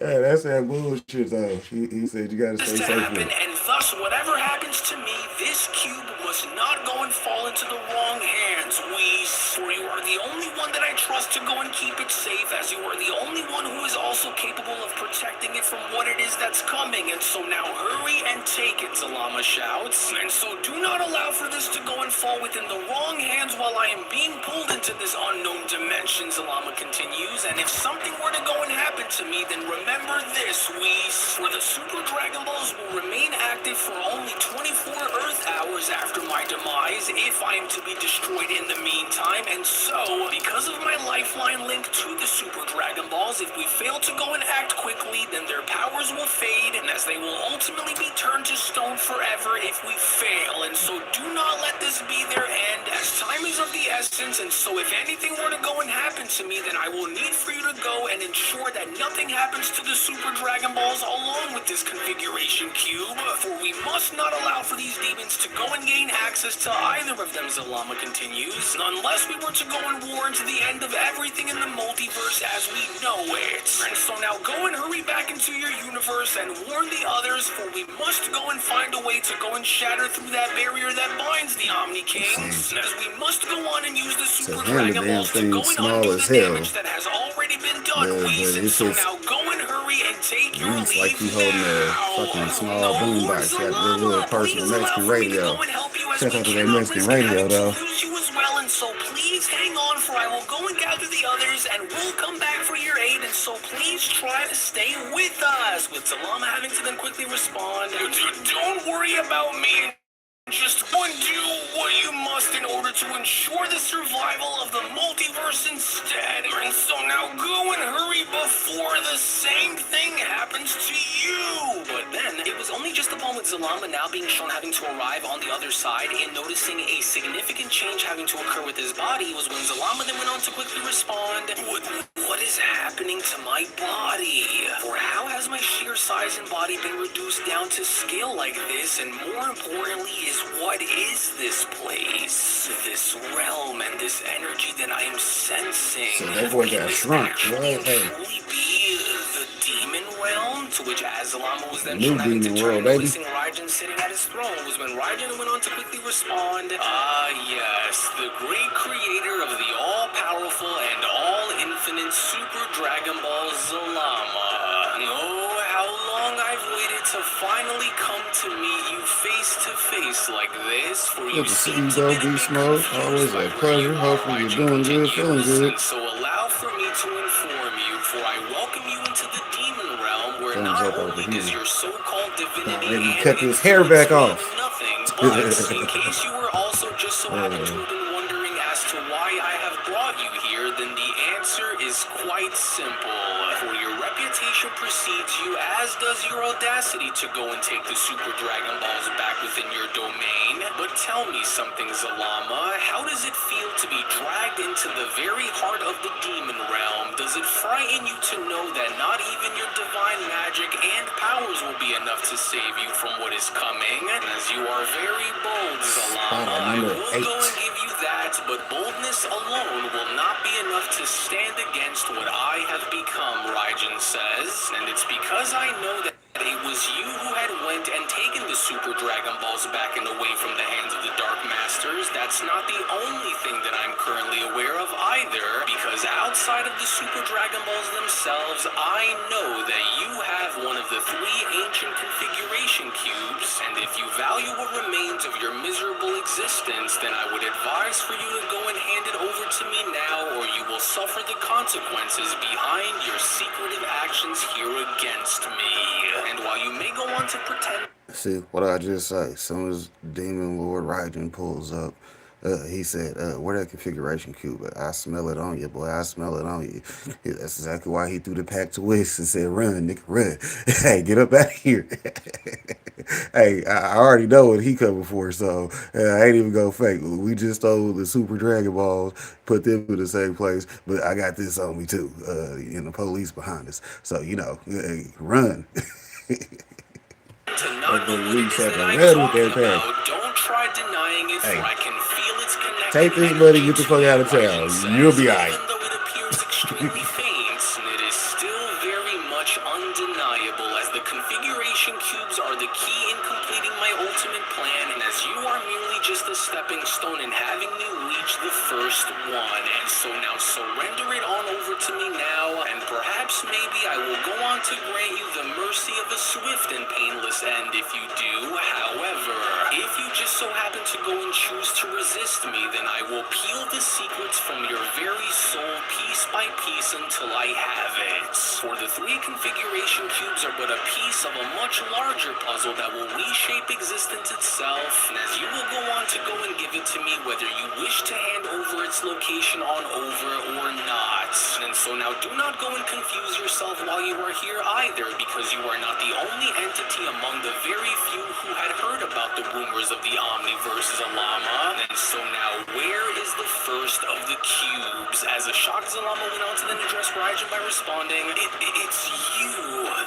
[SPEAKER 1] Yeah, that's that bullshit, though. He said, you gotta stay safe.
[SPEAKER 10] And thus, whatever happens to me, this cube must not go and fall into the wrong hands, Whis, for you are the only one that I trust to go and keep it safe, as you are the only one who is also capable of protecting it from what it is that's coming, and so now hurry and take it, Zalama shouts, and so do not allow for this to go and fall within the wrong hands while I am being pulled into this unknown dimension, Zalama continues, and if something were to go and happen to me, then remember this, Whis, for the Super Dragon Balls will remain active for only 24 Earth hours after my demise, if I am to be destroyed in the meantime, and so, because of my my lifeline link to the Super Dragon Balls. If we fail to go and act quickly, then their powers will fade, and as they will ultimately be turned to stone forever if we fail. And so do not let this be their end, as time is of the essence. And so if anything were to go and happen to me, then I will need for you to go and ensure that nothing happens to the Super Dragon Balls along with this configuration cube. For we must not allow for these demons to go and gain access to either of them, Zalama continues, unless we were to go and war into the end of everything in the multiverse as we know it. And so now go and hurry back into your universe and warn the others, for we must go and find a way to go and shatter through that barrier that binds the Omni Kings, as we must go on and use the Super Dragon Balls to go and undo the damage that has already been done. And so now go and hurry and take your leave
[SPEAKER 1] like he holding a fucking small boombox. Got the little personal Mexican radio. Check out to that Mexican radio though.
[SPEAKER 10] And so please hang on, for I will go and gather the others and we'll come back for your aid. And so please try to stay with us, with Zalama having to then quickly respond. Don't worry about me. Just go and do what you must in order to ensure the survival of the multiverse instead. And so now go and hurry before the same thing happens to you. But then, it was only just upon with Zalama now being shown having to arrive on the other side and noticing a significant change having to occur with his body was when Zalama then went on to quickly respond, What is happening to my body? For how has my sheer size and body been reduced down to scale like this? And more importantly what is this place? This realm and this energy that I am sensing?
[SPEAKER 1] So that boy got shrunk.
[SPEAKER 10] Truly be the demon realm? To which as Zalama was then shown having to turn, noticing Raijin sitting at his throne, was when Raijin went on to quickly respond, yes, the great creator of the all-powerful and all-infinite Super Dragon Ball Zalama. Oh, how long I've waited to finally come to meet you face to face like this. For you
[SPEAKER 1] good to see you though, Beast Mode. Always a pleasure. Hopefully you're doing good, feeling good.
[SPEAKER 10] So allow for me to inform you, for I welcome you into the demon realm, where not only does your so-called divinity
[SPEAKER 1] maybe cut his hair back off.
[SPEAKER 10] Nothing, but in case you were also just so happen to have been wondering as to why I have brought you here, then the answer is quite simple. For your reputation precedes you, as does your audacity to go and take the Super Dragon Balls back within your domain. But tell me something, Zalama. How does it feel to be dragged into the very heart of the demon realm? Does it frighten you to know that not even your divine magic and powers will be enough to save you from what is coming? As you are very bold, Zalama, I will go and give you that, but boldness alone will not be enough to stand against what I have become, Raijin says. And it's because I know that it was you who had went and taken the Super Dragon Balls back and away from the hands of the Dark Masters. That's not the only thing that I'm currently aware of either, because outside of the Super Dragon Balls themselves, I know that you have one of the 3 ancient configuration cubes, and if you value what remains of your miserable existence, then I would advise for you to go and hand it over to me now, or you will suffer the consequences behind your secretive actions here against me. And while you may go on to pretend...
[SPEAKER 1] See, what I just say, as soon as Demon Lord Raijin pulls up, he said, where that configuration cube at? I smell it on you, boy. I smell it on you. That's exactly why he threw the pack to Wix and said, run, nigga, run. Hey, get up out of here. Hey, I already know what he coming for, so I ain't even go fake. We just stole the Super Dragon Balls, put them in the same place, but I got this on me too, and the police behind us. So, you know, run.
[SPEAKER 10] To not know what it is that I'm talking about, don't try denying it, for I can feel it's connected.
[SPEAKER 1] Take this money, get the fuck out of town. You'll be alright.
[SPEAKER 10] Even though it appears extremely faint, it is still very much undeniable, as the configuration cubes are the key in completing my ultimate plan, and as you are merely just a stepping stone in having me reach the first one. And so now surrender it on over to me now, and perhaps maybe I will go on to grant you the mercy of a swift and painless end if you do. However, if you just so happen to go and choose to resist me, then I will peel the secrets from your very soul piece by piece until I have it. For the 3 configuration cubes are but a piece of a much larger puzzle that will reshape existence itself, and as you will go on to go and give it to me whether you wish to hand over its location on over or not. And so now do not go and confuse yourself while you are here either, because you are not the only entity among the very few who had heard about the rumors of the Omniverse Zalama. And so now, where is the first of the cubes? As a shocked Zalama went on to then address Raijin by responding, It's you,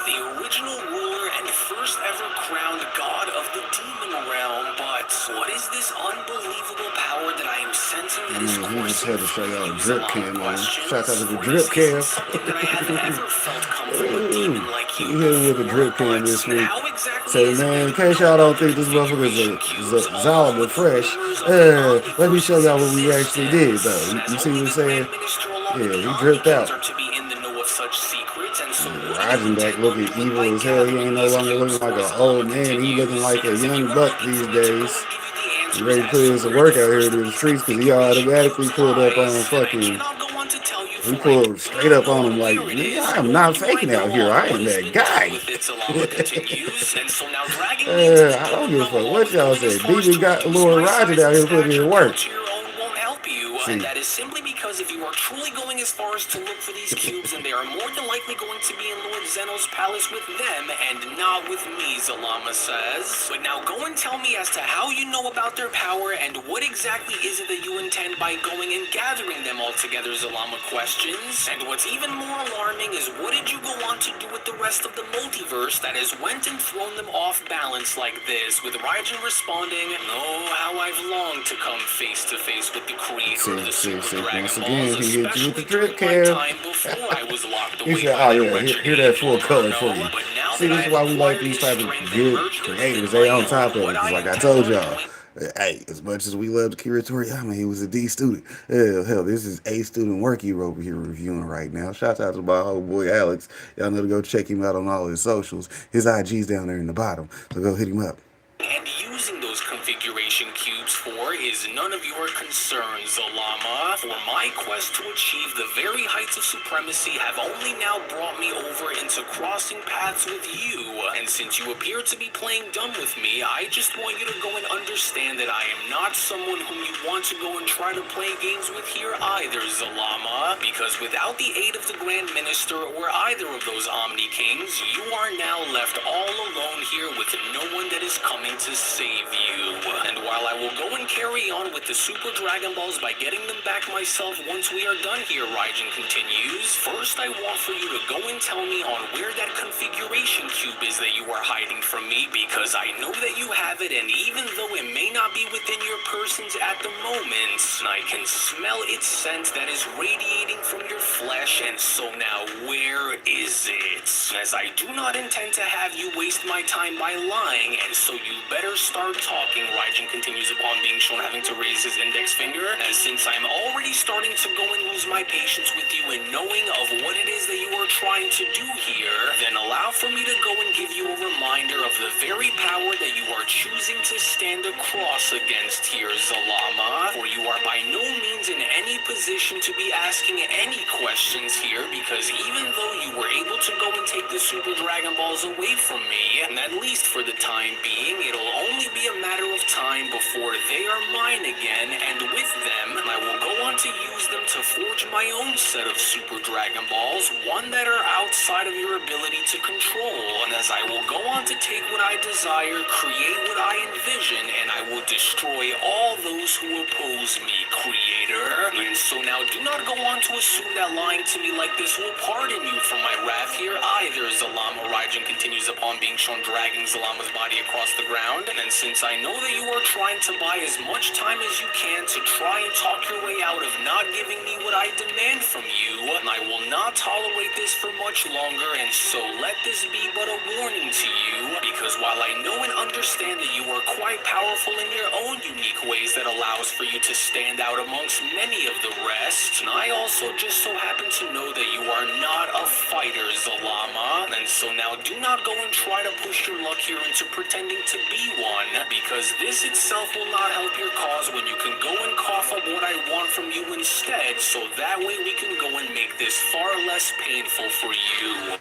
[SPEAKER 10] the original ruler and first ever crowned god of the demon realm. But what is this unbelievable power that I am sensing that is
[SPEAKER 1] he just had to show y'all a
[SPEAKER 10] coursing
[SPEAKER 1] drip
[SPEAKER 10] through
[SPEAKER 1] cam on.
[SPEAKER 10] questions?
[SPEAKER 1] Shout out to the
[SPEAKER 10] What
[SPEAKER 1] drip
[SPEAKER 10] is this
[SPEAKER 1] cam.
[SPEAKER 10] something that I have ever felt come from a demon like
[SPEAKER 1] He
[SPEAKER 10] you
[SPEAKER 1] hit him with a
[SPEAKER 10] before?
[SPEAKER 1] drip cam
[SPEAKER 10] But
[SPEAKER 1] this week.
[SPEAKER 10] how exactly
[SPEAKER 1] Say,
[SPEAKER 10] is it
[SPEAKER 1] man, in
[SPEAKER 10] that
[SPEAKER 1] case
[SPEAKER 10] you
[SPEAKER 1] y'all
[SPEAKER 10] know
[SPEAKER 1] don't
[SPEAKER 10] about
[SPEAKER 1] think this
[SPEAKER 10] configuration
[SPEAKER 1] motherfucker's
[SPEAKER 10] cubes,
[SPEAKER 1] a
[SPEAKER 10] along
[SPEAKER 1] Zalama
[SPEAKER 10] with the
[SPEAKER 1] fresh,
[SPEAKER 10] rumors of the
[SPEAKER 1] let me show y'all what
[SPEAKER 10] Omniverse's
[SPEAKER 1] we actually did,
[SPEAKER 10] existence?
[SPEAKER 1] though.
[SPEAKER 10] As
[SPEAKER 1] You see what
[SPEAKER 10] only
[SPEAKER 1] I'm
[SPEAKER 10] the
[SPEAKER 1] saying?
[SPEAKER 10] Grand Minister along with
[SPEAKER 1] Yeah,
[SPEAKER 10] the
[SPEAKER 1] he dripped
[SPEAKER 10] Omni
[SPEAKER 1] out.
[SPEAKER 10] Kings are to be in the know of such secrets, and so what do you
[SPEAKER 1] Rajin back
[SPEAKER 10] intend on
[SPEAKER 1] looking
[SPEAKER 10] doing by
[SPEAKER 1] evil as hell. He
[SPEAKER 10] gathering
[SPEAKER 1] ain't no
[SPEAKER 10] these
[SPEAKER 1] longer
[SPEAKER 10] cubes
[SPEAKER 1] looking like
[SPEAKER 10] for
[SPEAKER 1] an old
[SPEAKER 10] Zalama
[SPEAKER 1] man. He looking
[SPEAKER 10] continues?
[SPEAKER 1] like a
[SPEAKER 10] Because if you
[SPEAKER 1] young
[SPEAKER 10] are
[SPEAKER 1] buck
[SPEAKER 10] looking
[SPEAKER 1] these
[SPEAKER 10] for me to go
[SPEAKER 1] days.
[SPEAKER 10] and give you the
[SPEAKER 1] He
[SPEAKER 10] answers
[SPEAKER 1] ready to
[SPEAKER 10] as
[SPEAKER 1] put
[SPEAKER 10] to
[SPEAKER 1] his
[SPEAKER 10] where
[SPEAKER 1] work
[SPEAKER 10] the
[SPEAKER 1] out here
[SPEAKER 10] first
[SPEAKER 1] to
[SPEAKER 10] of
[SPEAKER 1] the
[SPEAKER 10] these
[SPEAKER 1] streets because he
[SPEAKER 10] configuration
[SPEAKER 1] automatically
[SPEAKER 10] cubes
[SPEAKER 1] pulled up on
[SPEAKER 10] lies, then I
[SPEAKER 1] fucking.
[SPEAKER 10] cannot go on to tell you
[SPEAKER 1] He
[SPEAKER 10] for I
[SPEAKER 1] pulled
[SPEAKER 10] do
[SPEAKER 1] straight
[SPEAKER 10] not
[SPEAKER 1] up
[SPEAKER 10] know
[SPEAKER 1] on him like,
[SPEAKER 10] where it
[SPEAKER 1] nigga,
[SPEAKER 10] is,
[SPEAKER 1] I am
[SPEAKER 10] nor
[SPEAKER 1] not
[SPEAKER 10] do I
[SPEAKER 1] faking
[SPEAKER 10] know
[SPEAKER 1] out here.
[SPEAKER 10] on
[SPEAKER 1] I
[SPEAKER 10] what
[SPEAKER 1] am
[SPEAKER 10] has
[SPEAKER 1] that
[SPEAKER 10] been done
[SPEAKER 1] guy.
[SPEAKER 10] with it. Zalama continues, and so now dragging me into the
[SPEAKER 1] I don't
[SPEAKER 10] demon
[SPEAKER 1] give a
[SPEAKER 10] realm
[SPEAKER 1] fuck
[SPEAKER 10] along
[SPEAKER 1] what
[SPEAKER 10] with
[SPEAKER 1] y'all
[SPEAKER 10] going as
[SPEAKER 1] said.
[SPEAKER 10] far as
[SPEAKER 1] BB
[SPEAKER 10] to
[SPEAKER 1] got
[SPEAKER 10] reduce
[SPEAKER 1] Lord
[SPEAKER 10] my
[SPEAKER 1] Roger
[SPEAKER 10] size
[SPEAKER 1] down
[SPEAKER 10] and
[SPEAKER 1] here putting
[SPEAKER 10] stature
[SPEAKER 1] in
[SPEAKER 10] down
[SPEAKER 1] work.
[SPEAKER 10] to your own won't help you, and
[SPEAKER 1] See,
[SPEAKER 10] that is simply because if you are truly going as far as to look for these cubes, then they are more than likely going to be in Lord Zeno's palace with them, and not with me, Zalama says. But now go and tell me as to how you know about their power, and what exactly is it that you intend by going and gathering them all together, Zalama questions. And what's even more alarming is what did you go on to do with the rest of the multiverse that has went and thrown them off balance like this, with Raijin responding, "Oh, how I've longed to come face to face with the creator of the Super Dragon
[SPEAKER 1] Once
[SPEAKER 10] Balls,
[SPEAKER 1] again, he hit you with the
[SPEAKER 10] especially
[SPEAKER 1] drip
[SPEAKER 10] during my
[SPEAKER 1] cam.
[SPEAKER 10] time before I was locked
[SPEAKER 1] He
[SPEAKER 10] away
[SPEAKER 1] said,
[SPEAKER 10] by
[SPEAKER 1] oh
[SPEAKER 10] that
[SPEAKER 1] yeah,
[SPEAKER 10] wretched
[SPEAKER 1] hear that full color
[SPEAKER 10] Inferno.
[SPEAKER 1] for you.
[SPEAKER 10] But now
[SPEAKER 1] See,
[SPEAKER 10] that
[SPEAKER 1] this
[SPEAKER 10] I
[SPEAKER 1] is
[SPEAKER 10] have
[SPEAKER 1] why we like
[SPEAKER 10] acquired
[SPEAKER 1] these
[SPEAKER 10] his
[SPEAKER 1] type of
[SPEAKER 10] strength and
[SPEAKER 1] good
[SPEAKER 10] merged it
[SPEAKER 1] creators.
[SPEAKER 10] within
[SPEAKER 1] They
[SPEAKER 10] my
[SPEAKER 1] on top
[SPEAKER 10] own,
[SPEAKER 1] of it.
[SPEAKER 10] what
[SPEAKER 1] Because
[SPEAKER 10] I
[SPEAKER 1] like I
[SPEAKER 10] intend
[SPEAKER 1] told
[SPEAKER 10] on
[SPEAKER 1] y'all,
[SPEAKER 10] doing
[SPEAKER 1] hey, as much as we loved Kira Toriyama, he was a D student. Hell, this is A student work hero over here reviewing right now. Shout out to my old boy Alex. Y'all know to go check him out on all his socials. His IG's down there in the bottom. So go hit him up.
[SPEAKER 10] and using those configuration cubes for is none of your concern, Zalama. For my quest to achieve the very heights of supremacy have only now brought me over into crossing paths with you. And since you appear to be playing dumb with me, I just want you to go and understand that I am not someone whom you want to go and try to play games with here either, Zalama. Because without the aid of the Grand Minister or either of those Omni Kings, you are now left all alone here with no one that is coming to save you. And while I will go and carry on with the Super Dragon Balls by getting them back myself once we are done here, Raijin continues, first I want for you to go and tell me on where that configuration cube is that you are hiding from me, because I know that you have it, and even though it may not be within your persons at the moment, I can smell its scent that is radiating from your flesh, and so now where is it? As I do not intend to have you waste my time by lying, and so you better start talking, Raijin continues upon being shown having to raise his index finger, as since I'm already starting to go and lose my patience with you and knowing of what it is that you are trying to do here, then allow for me to go and give you a reminder of the very power that you are choosing to stand across against here, Zalama, for you are by no means in any position to be asking any questions here, because even though you were able to go and take the Super Dragon Balls away from me, and at least for the time being, it'll only be a matter of time before they are mine again, and with them, I will go on to use them to forge my own set of Super Dragon Balls, one that are outside of your ability to control, and as I will go on to take what I desire, create what I envision, and I will destroy all those who oppose me, Creator. And so now do not go on to assume that lying to me like this will pardon you from my wrath here either, Zalama. Raijin continues upon being shown dragging Zalama's body across the ground, and since I know that you are trying to buy as much time as you can to try and talk your way out of not giving me what I demand from you, I will not tolerate this for much longer, and so let this be but a warning to you, because while I know and understand that you are quite powerful in your own unique ways that allows for you to stand out amongst many of the rest, I also just so happen to know that you are not a fighter, Zalama, and so now do not go and try to push your luck here into pretending to be one, because this itself will not help your cause when you can go and cough up what I want from you instead, so that way we can go and make this far less painful for you.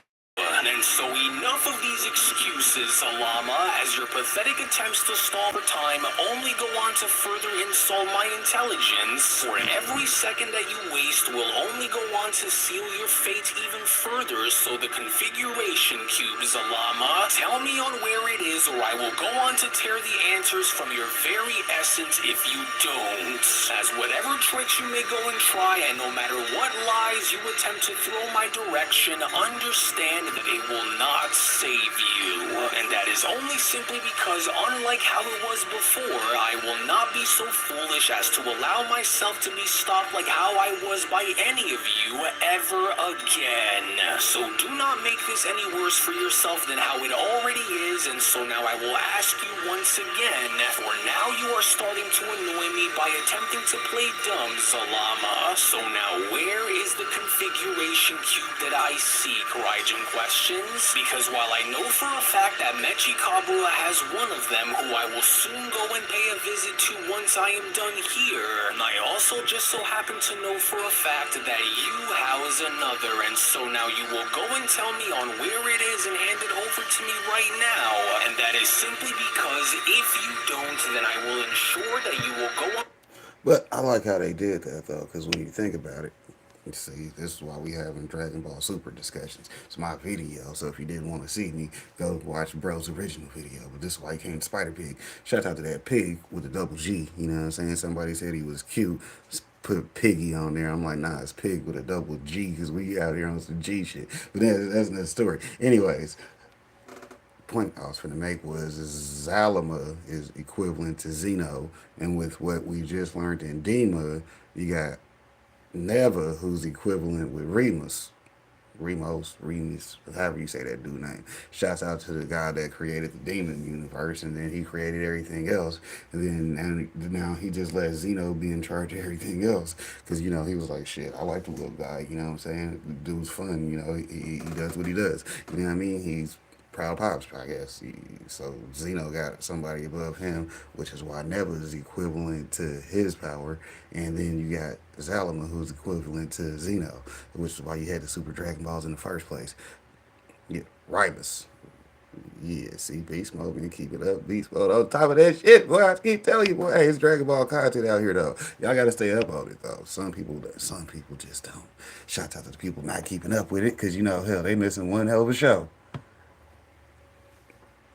[SPEAKER 10] And so enough of these excuses, Zalama, as your pathetic attempts to stall for time only go on to further insult my intelligence. For every second that you waste will only go on to seal your fate even further. So the configuration cube, Zalama, tell me on where it is, or I will go on to tear the answers from your very essence if you don't. As whatever tricks you may go and try, and no matter what lies you attempt to throw my direction, understand that it will not save you. And that is only simply because, unlike how it was before, I will not be so foolish as to allow myself to be stopped like how I was by any of you ever again. So do not make this any worse for yourself than how it already is, and so now I will ask you once again, for now you are starting to annoy me by attempting to play dumb, Zalama. So now where is the configuration cube that I seek, Raijin questions? Because while I know for a fact that Mechi Kabura has one of them who I will soon go and pay a visit to once I am done here, I also just so happen to know for a fact that you house another, and so now you will go and tell me on where it is and hand it over to me right now. And that is simply because if you don't, then I will ensure that you will go on.
[SPEAKER 1] But I like how they did that, though, because when you think about it, you see, this is why we having Dragon Ball Super discussions. It's my video, so if you didn't want to see me, go watch Bro's original video. But this is why he came to Spider Pig. Shout out to that pig with a double G, you know what I'm saying? Somebody said he was cute. Just put Piggy on there. I'm like, nah, it's Pig with a double G, because we out here on some G shit. But that's another story. Anyways, point I was going to make was Zalama is equivalent to Zeno, and with what we just learned in Dima, you got Neva, who's equivalent with Remus, however you say that dude name. Shouts out to the guy that created the demon universe, and then he created everything else, and then now he just let Zeno be in charge of everything else, because, you know, he was like, shit, I like the little guy, you know what I'm saying? The dude's fun, you know, he does what he does, you know what I mean? He's Proud Pops, I guess. So Zeno got somebody above him, which is why Neva is equivalent to his power. And then you got Zalama, who's equivalent to Zeno, which is why you had the Super Dragon Balls in the first place. Yeah, Ribus. Yeah, see, Beast Mode, man, keep it up. Beast Mode on top of that shit, boy. I keep telling you, boy, hey, it's Dragon Ball content out here, though. Y'all got to stay up on it, though. Some people just don't. Shout out to the people not keeping up with it, because, you know, hell, they missing one hell of a show.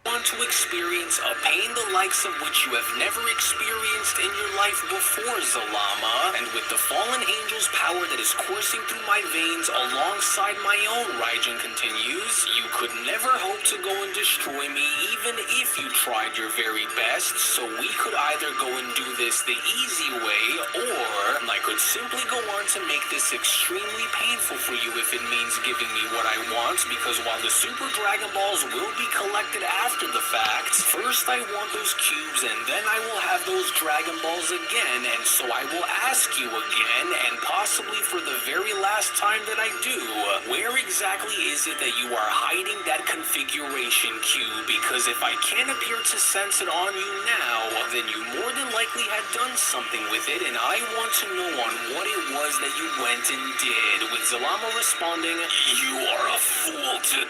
[SPEAKER 10] Want to experience a pain the likes of which you have never experienced in your life before, Zalama, and with the fallen angel's power that is coursing through my veins alongside my own, Raijin continues, you could never hope to go and destroy me even if you tried your very best, so we could either go and do this the easy way, or I could simply go on to make this extremely painful for you if it means giving me what I want, because while the Super Dragon Balls will be collected after the fact, first I want those cubes, and then I will have those Dragon Balls again, and so I will ask you again, and possibly for the very last time that I do, where exactly is it that you are hiding that configuration cube? Because if I can't appear to sense it on you now, then you more than likely had done something with it, and I want to know on what it was that you went and did. With Zalama responding, you are a fool to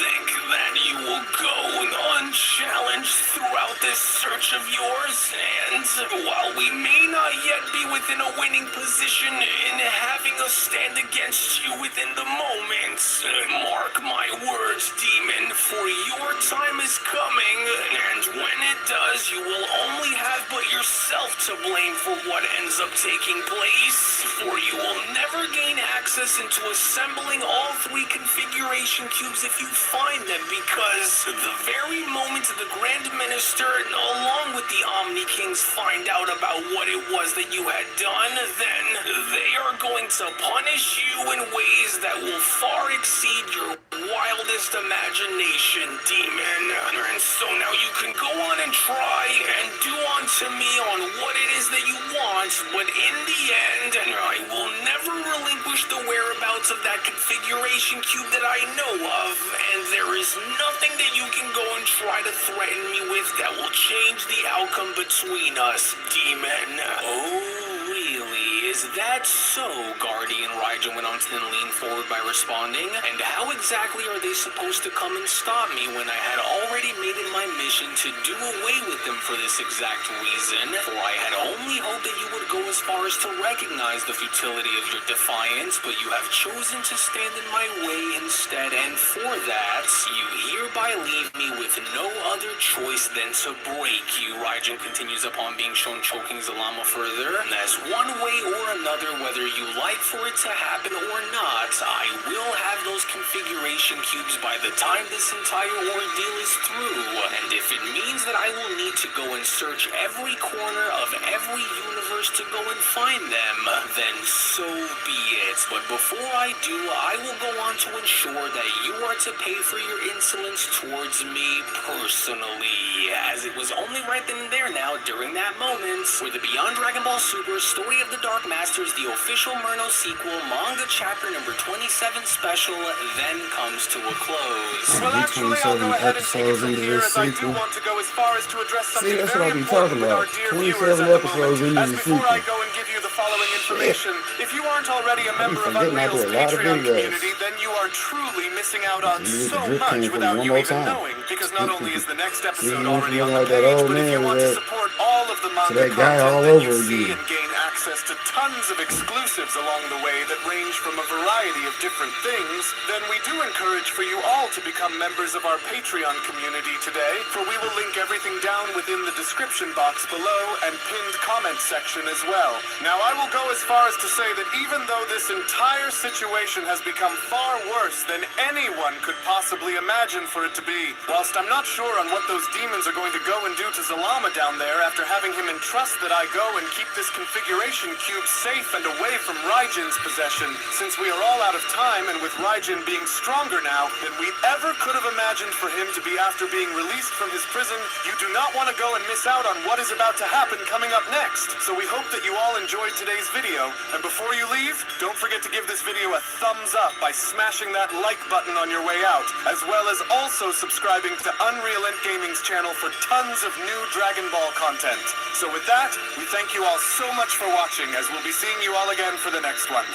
[SPEAKER 10] think that you will go unchallenged throughout this search of yours, and while we may not yet be within a winning position in having us stand against you within the moment, mark my words, demon, for your time is coming, and when it does, you will only have but yourself to blame for what ends up taking place, for you will never gain access into assembling all three configuration cubes if you find them, because the very moment the Grand Minister, along with the Omni Kings, find out about what it was that you had done, then they are going to punish you in ways that will far exceed your wildest imagination, demon. And so now you can go on and try and do unto me on what it is that you want, but in the end, I will never relinquish the whereabouts of that configuration cube that I know of, and there is nothing that you can go and try to threaten me with that will change the outcome between us, demon. Oh, really? Is that so? Guardian Raijin went on to then lean forward by responding. And how exactly are they supposed to come and stop me when I had already made it my mission to do away with them for this exact reason? For I had only hoped that you would go as far as to recognize the futility of your defiance, but you have chosen to stand in my way instead, and for that, you hereby leave me with no other choice than to break you. Raijin continues upon being shown choking Zalama further. As one way or another, whether you like for it to happen or not, I will have those configuration cubes by the time this entire ordeal is through. And if it means that I will need to go and search every corner of every universe to go and find them, then so be it. But before I do, I will go on to ensure that you are to pay for your insolence towards me personally, as it was only right then and there now, during that moment, where the Beyond Dragon Ball Super Story of the Dark Masters, the official Murno sequel, manga chapter number 27 special, then comes to a close.
[SPEAKER 9] Well, actually, I'll go ahead and take it from here, as I do want to go as far as to address something
[SPEAKER 1] See, that's what I
[SPEAKER 9] very
[SPEAKER 1] be
[SPEAKER 9] important
[SPEAKER 1] talking
[SPEAKER 9] with our
[SPEAKER 1] about.
[SPEAKER 9] dear
[SPEAKER 1] 27
[SPEAKER 9] viewers at the
[SPEAKER 1] episodes
[SPEAKER 9] moment.
[SPEAKER 1] into
[SPEAKER 9] As
[SPEAKER 1] the
[SPEAKER 9] before I
[SPEAKER 1] sequel.
[SPEAKER 9] go and give you the following information, if you aren't already a member of
[SPEAKER 1] forgetting I do
[SPEAKER 9] Unreal's
[SPEAKER 1] a lot of
[SPEAKER 9] Patreon
[SPEAKER 1] videos.
[SPEAKER 9] community, then you are truly missing out on
[SPEAKER 1] You need
[SPEAKER 9] so
[SPEAKER 1] the drip
[SPEAKER 9] much
[SPEAKER 1] came from
[SPEAKER 9] without
[SPEAKER 1] one
[SPEAKER 9] you
[SPEAKER 1] more
[SPEAKER 9] even
[SPEAKER 1] time.
[SPEAKER 9] knowing, because not only is the next episode
[SPEAKER 1] you
[SPEAKER 9] already on
[SPEAKER 1] looking
[SPEAKER 9] the
[SPEAKER 1] like that
[SPEAKER 9] page,
[SPEAKER 1] old
[SPEAKER 9] but if you
[SPEAKER 1] man
[SPEAKER 9] want
[SPEAKER 1] with
[SPEAKER 9] to
[SPEAKER 1] that-
[SPEAKER 9] support all of the manga
[SPEAKER 1] that guy all
[SPEAKER 9] content that you
[SPEAKER 1] over
[SPEAKER 9] see
[SPEAKER 1] again.
[SPEAKER 9] and gain access to tons of exclusives along the way that range from a variety of different things, then we do encourage for you all to become members of our Patreon community today, for we will link everything down within the description box below and pinned comment section as well. Now, I will go as far as to say that even though this entire situation has become far worse than anyone could possibly imagine for it to be, whilst I'm not sure on what those demons are going to go and do to Zalama down there after having him entrust that I go and keep this configuration cube safe and away from Raijin's possession, since we are all out of time, and with Raijin being stronger now than we ever could have imagined for him to be after being released from his prison, you do not want to go and miss out on what is about to happen coming up next. So we hope that you all enjoyed today's video, and before you leave, don't forget to give this video a thumbs up by smashing that like button on your way out, as well as also subscribing to Unreal Ent Gaming's channel for tons of new Dragon Ball content. So with that, we thank you all so much for watching, as we'll be seeing you all again for the next one.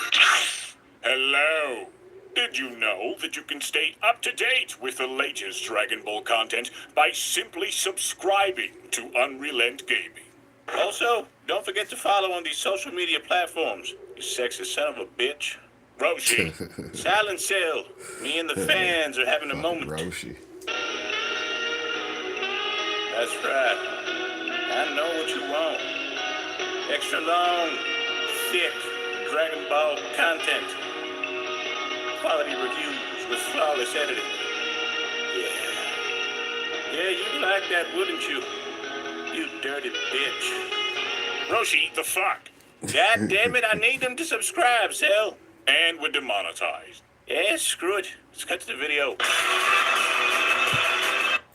[SPEAKER 8] Hello. Did you know that you can stay up to date with the latest Dragon Ball content by simply subscribing to Unreal Ent Gaming? Also, don't forget to follow on these social media platforms, you sexy son of a bitch. Roshi, Silent Cell, me and the fans are having a moment.
[SPEAKER 1] Roshi.
[SPEAKER 8] That's right. I know what you want. Extra long, thick Dragon Ball content. Quality reviews with flawless editing. Yeah, you'd like that, wouldn't you? You dirty bitch. Roshi, the fuck? God damn it, I need them to subscribe, Cell. And we're demonetized. Yeah, screw it. Let's cut to the video.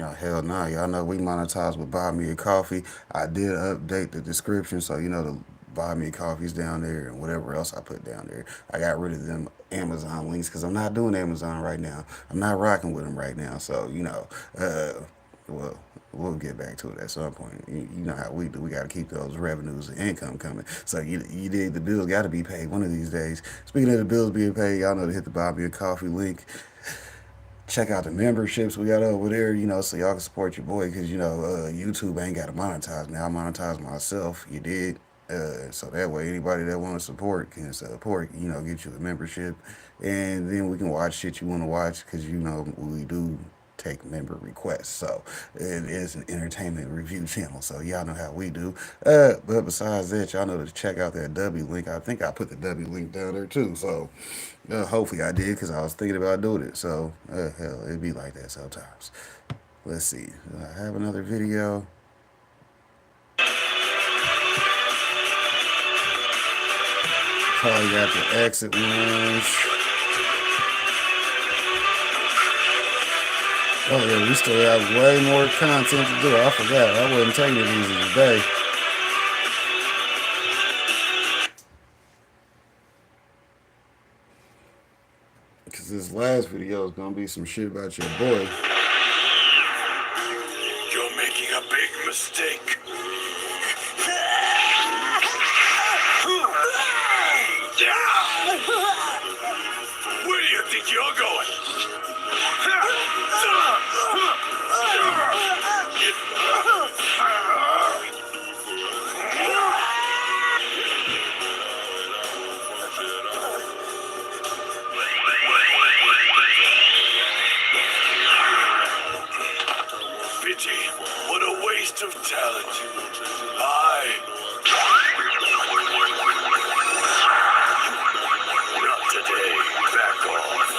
[SPEAKER 1] Oh, hell nah. Y'all know we monetize with Buy Me a Coffee. I did update the description, so you know the Buy Me a Coffee's down there and whatever else I put down there. I got rid of them Amazon links because I'm not doing Amazon right now. I'm not rocking with them right now. So, you know, well, we'll get back to it at some point. You know how we do. We got to keep those revenues and income coming. So you dig, the bills got to be paid one of these days. Speaking of the bills being paid, y'all know to hit the Buy Me a Coffee link. Check out the memberships we got over there, you know, so y'all can support your boy, because, you know, YouTube ain't got to monetize me. I monetize myself, you did. So that way anybody that want to support can support, you know, get you the membership. And then we can watch shit you want to watch, because, you know, we do take member requests. So it is an entertainment review channel. So y'all know how we do. But besides that, y'all know to check out that W link. I think I put the W link down there too. So hopefully I did, because I was thinking about doing it. So hell, it'd be like that sometimes. Let's see. Do I have another video? Probably got the exit ones. Oh yeah, we still have way more content to do. I forgot. I wasn't taking it easy today. Because this last video is going to be some shit about your boy.
[SPEAKER 8] You're making a big mistake. lot of talent. Not today. Back off.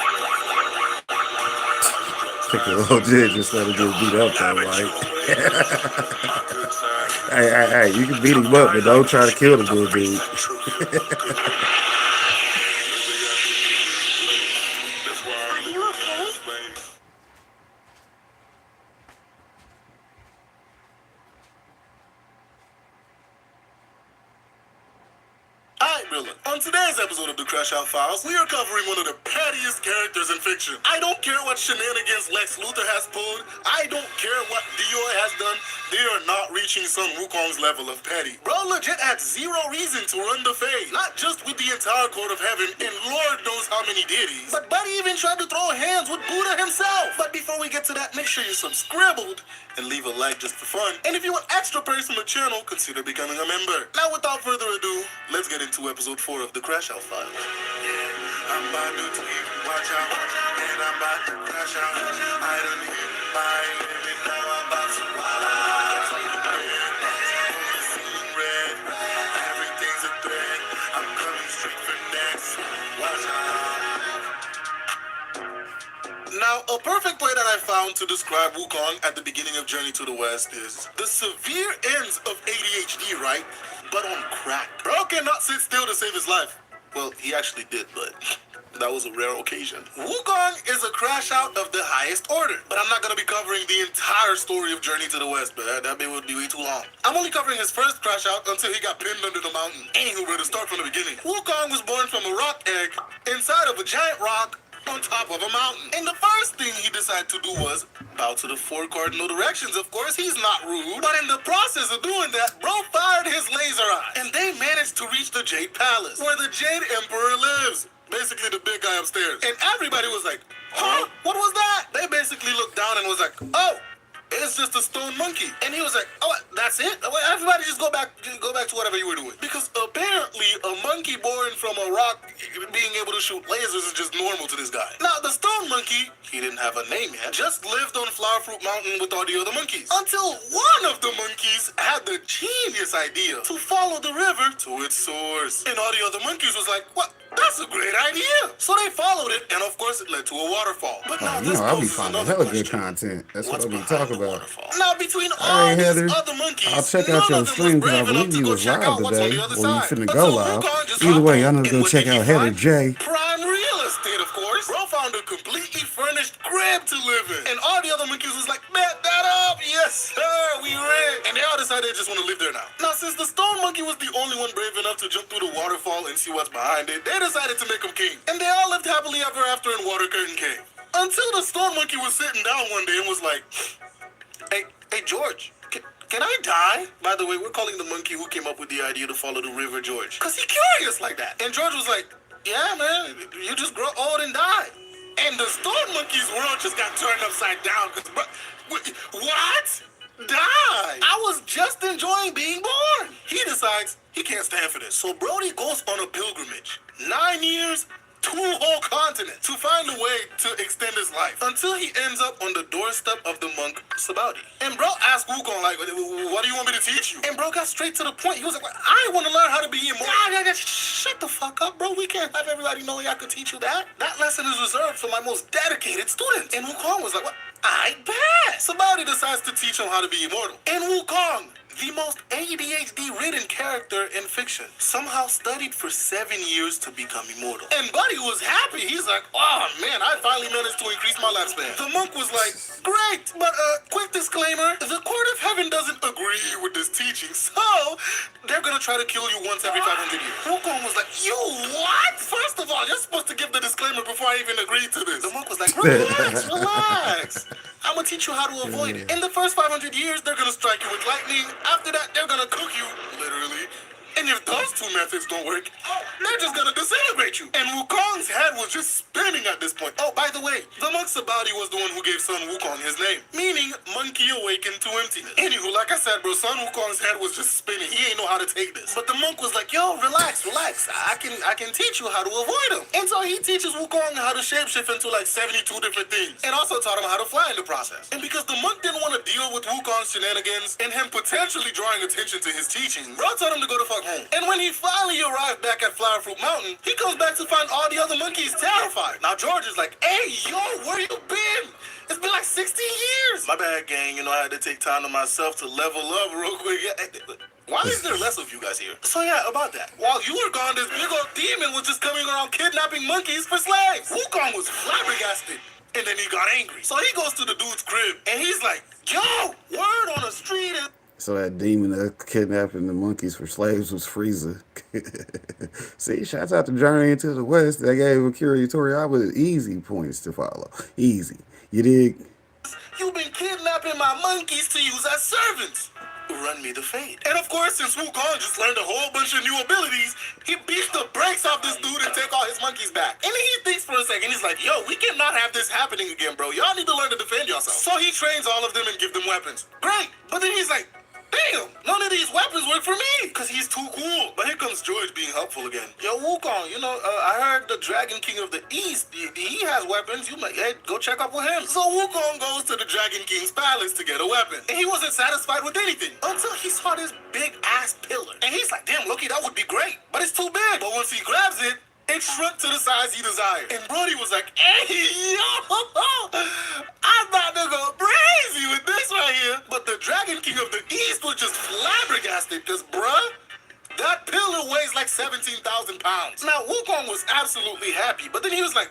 [SPEAKER 1] Take a little jig instead of getting beat up though, like. Hey, you can beat him up, but don't try to kill the good dude.
[SPEAKER 6] Are you okay?
[SPEAKER 11] Alright, Brilla. On today's episode of the Crash Out Files, we are covering one of the pettiest characters in fiction. I don't care what shenanigans Lex Luthor has pulled. I don't care what Dior has done. They are not reaching Sun Wukong's level of petty. Bro legit had zero reason to run the fade. Not just with the entire court of heaven and Lord knows how many deities, but Buddy even tried to throw hands with Buddha himself. But before we get to that, make sure you subscribe and leave a like just for fun. And if you want extra praise from the channel, consider becoming a member. Now without further ado, let's get into episode 4 of the Crash Out Files. Yeah, I'm about to tweet, watch out, and I'm about to crash out. I done hit my limit, now I'm about to wild out. Red, everything's a threat. I'm coming straight for next. Watch out. Now, a perfect way that I found to describe Wukong at the beginning of Journey to the West is the severe ends of ADHD, right? But on crack. Bro cannot sit still to save his life. Well, he actually did, but that was a rare occasion. Wukong is a crash out of the highest order, but I'm not going to be covering the entire story of Journey to the West, but that bit would be way too long. I'm only covering his first crash out until he got pinned under the mountain. Anywho, we're to start from the beginning. Wukong was born from a rock egg inside of a giant rock on top of a mountain. And the first thing he decided to do was bow to the 4 cardinal directions. Of course, he's not rude, but in the process of doing that, bro fired his laser eye, and they managed to reach the Jade Palace, where the Jade Emperor lives. Basically the big guy upstairs. And everybody was like, huh? What was that? They basically looked down and was like, oh, it's just a stone monkey. And he was like, oh, that's it? Everybody just go back to whatever you were doing. Because apparently a monkey born from a rock being able to shoot lasers is just normal to this guy. Now, the stone monkey, he didn't have a name yet, just lived on Flower Fruit Mountain with all the other monkeys. Until one of the monkeys had the genius idea to follow the river to its source. And all the other monkeys was like, what? That's a great idea. So they followed it, and of course it led to a waterfall. But now
[SPEAKER 1] You know, I'll be finding hella good content. That's what I'll be talking about.
[SPEAKER 11] Now between
[SPEAKER 1] Hey,
[SPEAKER 11] all
[SPEAKER 1] Heather,
[SPEAKER 11] these other monkeys,
[SPEAKER 1] I'll check out your stream because I believe you was live today, or you finna go live. Either way, y'all need to go check out Heather J.
[SPEAKER 11] Prime real estate, of course. Bro found a completely furnished crib to live in. And all the other monkeys was like, bet that up. Yes, sir, we rich. And they all decided they just want to live there now. Now, since the stone monkey was the only one brave enough to jump through the waterfall and see what's behind it, they decided to make him king. And they all lived happily ever after in Water Curtain Cave. Until the stone monkey was sitting down one day and was like, hey, George, can I die? By the way, we're calling the monkey who came up with the idea to follow the river George. Because he's curious like that. And George was like, yeah, man, you just grow old and die. And the stone monkey's world just got turned upside down. What? Die? I was just enjoying being born. He decides he can't stand for this. So Brody goes on a pilgrimage. 9 years, 2 whole continents to find a way to extend his life until he ends up on the doorstep of the monk Sabaudi. And bro asked Wukong, like, what do you want me to teach you? And bro got straight to the point. He was like, I want to learn how to be immortal. Shut the fuck up, bro. We can't have everybody knowing I could teach you that. That lesson is reserved for my most dedicated students. And Wukong was like, what? I bet. Sabaudi decides to teach him how to be immortal. And Wukong, the most ADHD-ridden character in fiction, somehow studied for 7 years to become immortal. And Buddy was happy. He's like, oh man, I finally managed to increase my lifespan. The monk was like, great, but quick disclaimer, the court of heaven doesn't agree with this teaching, so they're gonna try to kill you once every 500 years. Wukong was like, you what? First of all, you're supposed to give the disclaimer before I even agreed to this. The monk was like, relax. I'm gonna teach you how to avoid it. In the first 500 years, they're gonna strike you with lightning. After that, they're gonna cook you, literally. And if those 2 methods don't work, they're just gonna disintegrate you. And Wukong's head was just spinning at this point. Oh, by the way, the monk Sabati was the one who gave Sun Wukong his name, meaning monkey awakened to emptiness. Anywho, like I said, bro, Sun Wukong's head was just spinning. He ain't know how to take this. But the monk was like, yo, relax. I can teach you how to avoid him. And so he teaches Wukong how to shapeshift into like 72 different things. And also taught him how to fly in the process. And because the monk didn't want to deal with Wukong's shenanigans and him potentially drawing attention to his teachings, bro told him to go the fuck home. And when he finally arrived back at Flower Fruit Mountain, he comes back to find all the other monkeys terrified. Now George is like, hey, yo, where you been? It's been like 16 years. My bad, gang. You know, I had to take time to myself to level up real quick. Why is there less of you guys here? So yeah, about that. While you were gone, this big old demon was just coming around kidnapping monkeys for slaves. Wukong was flabbergasted. And then he got angry. So he goes to the dude's crib and he's like, yo, word on the street is...
[SPEAKER 1] So that demon that kidnapping the monkeys for slaves was Frieza. See, shouts out to Journey into the West. They gave Akira Toriyama easy points to follow. Easy. You dig?
[SPEAKER 11] You've been kidnapping my monkeys to use as servants. Run me the fade. And of course, since Wukong just learned a whole bunch of new abilities, he beats the brakes off this dude and take all his monkeys back. And then he thinks for a second, he's like, yo, we cannot have this happening again, bro. Y'all need to learn to defend yourselves. So he trains all of them and give them weapons. Great. But then he's like, damn, none of these weapons work for me, because he's too cool. But here comes George being helpful again. Yo, Wukong, you know, I heard the Dragon King of the East, he has weapons. You might, hey, go check up with him. So Wukong goes to the Dragon King's palace to get a weapon. And he wasn't satisfied with anything until he saw this big-ass pillar. And he's like, damn, Loki, that would be great. But it's too big. But once he grabs it, it shrunk to the size he desired. And Brody was like, hey, yo, I'm about to go crazy with this right here. But the Dragon King of the East was just flabbergasted because, bruh, that pillar weighs like 17,000 pounds. Now, Wukong was absolutely happy, but then he was like,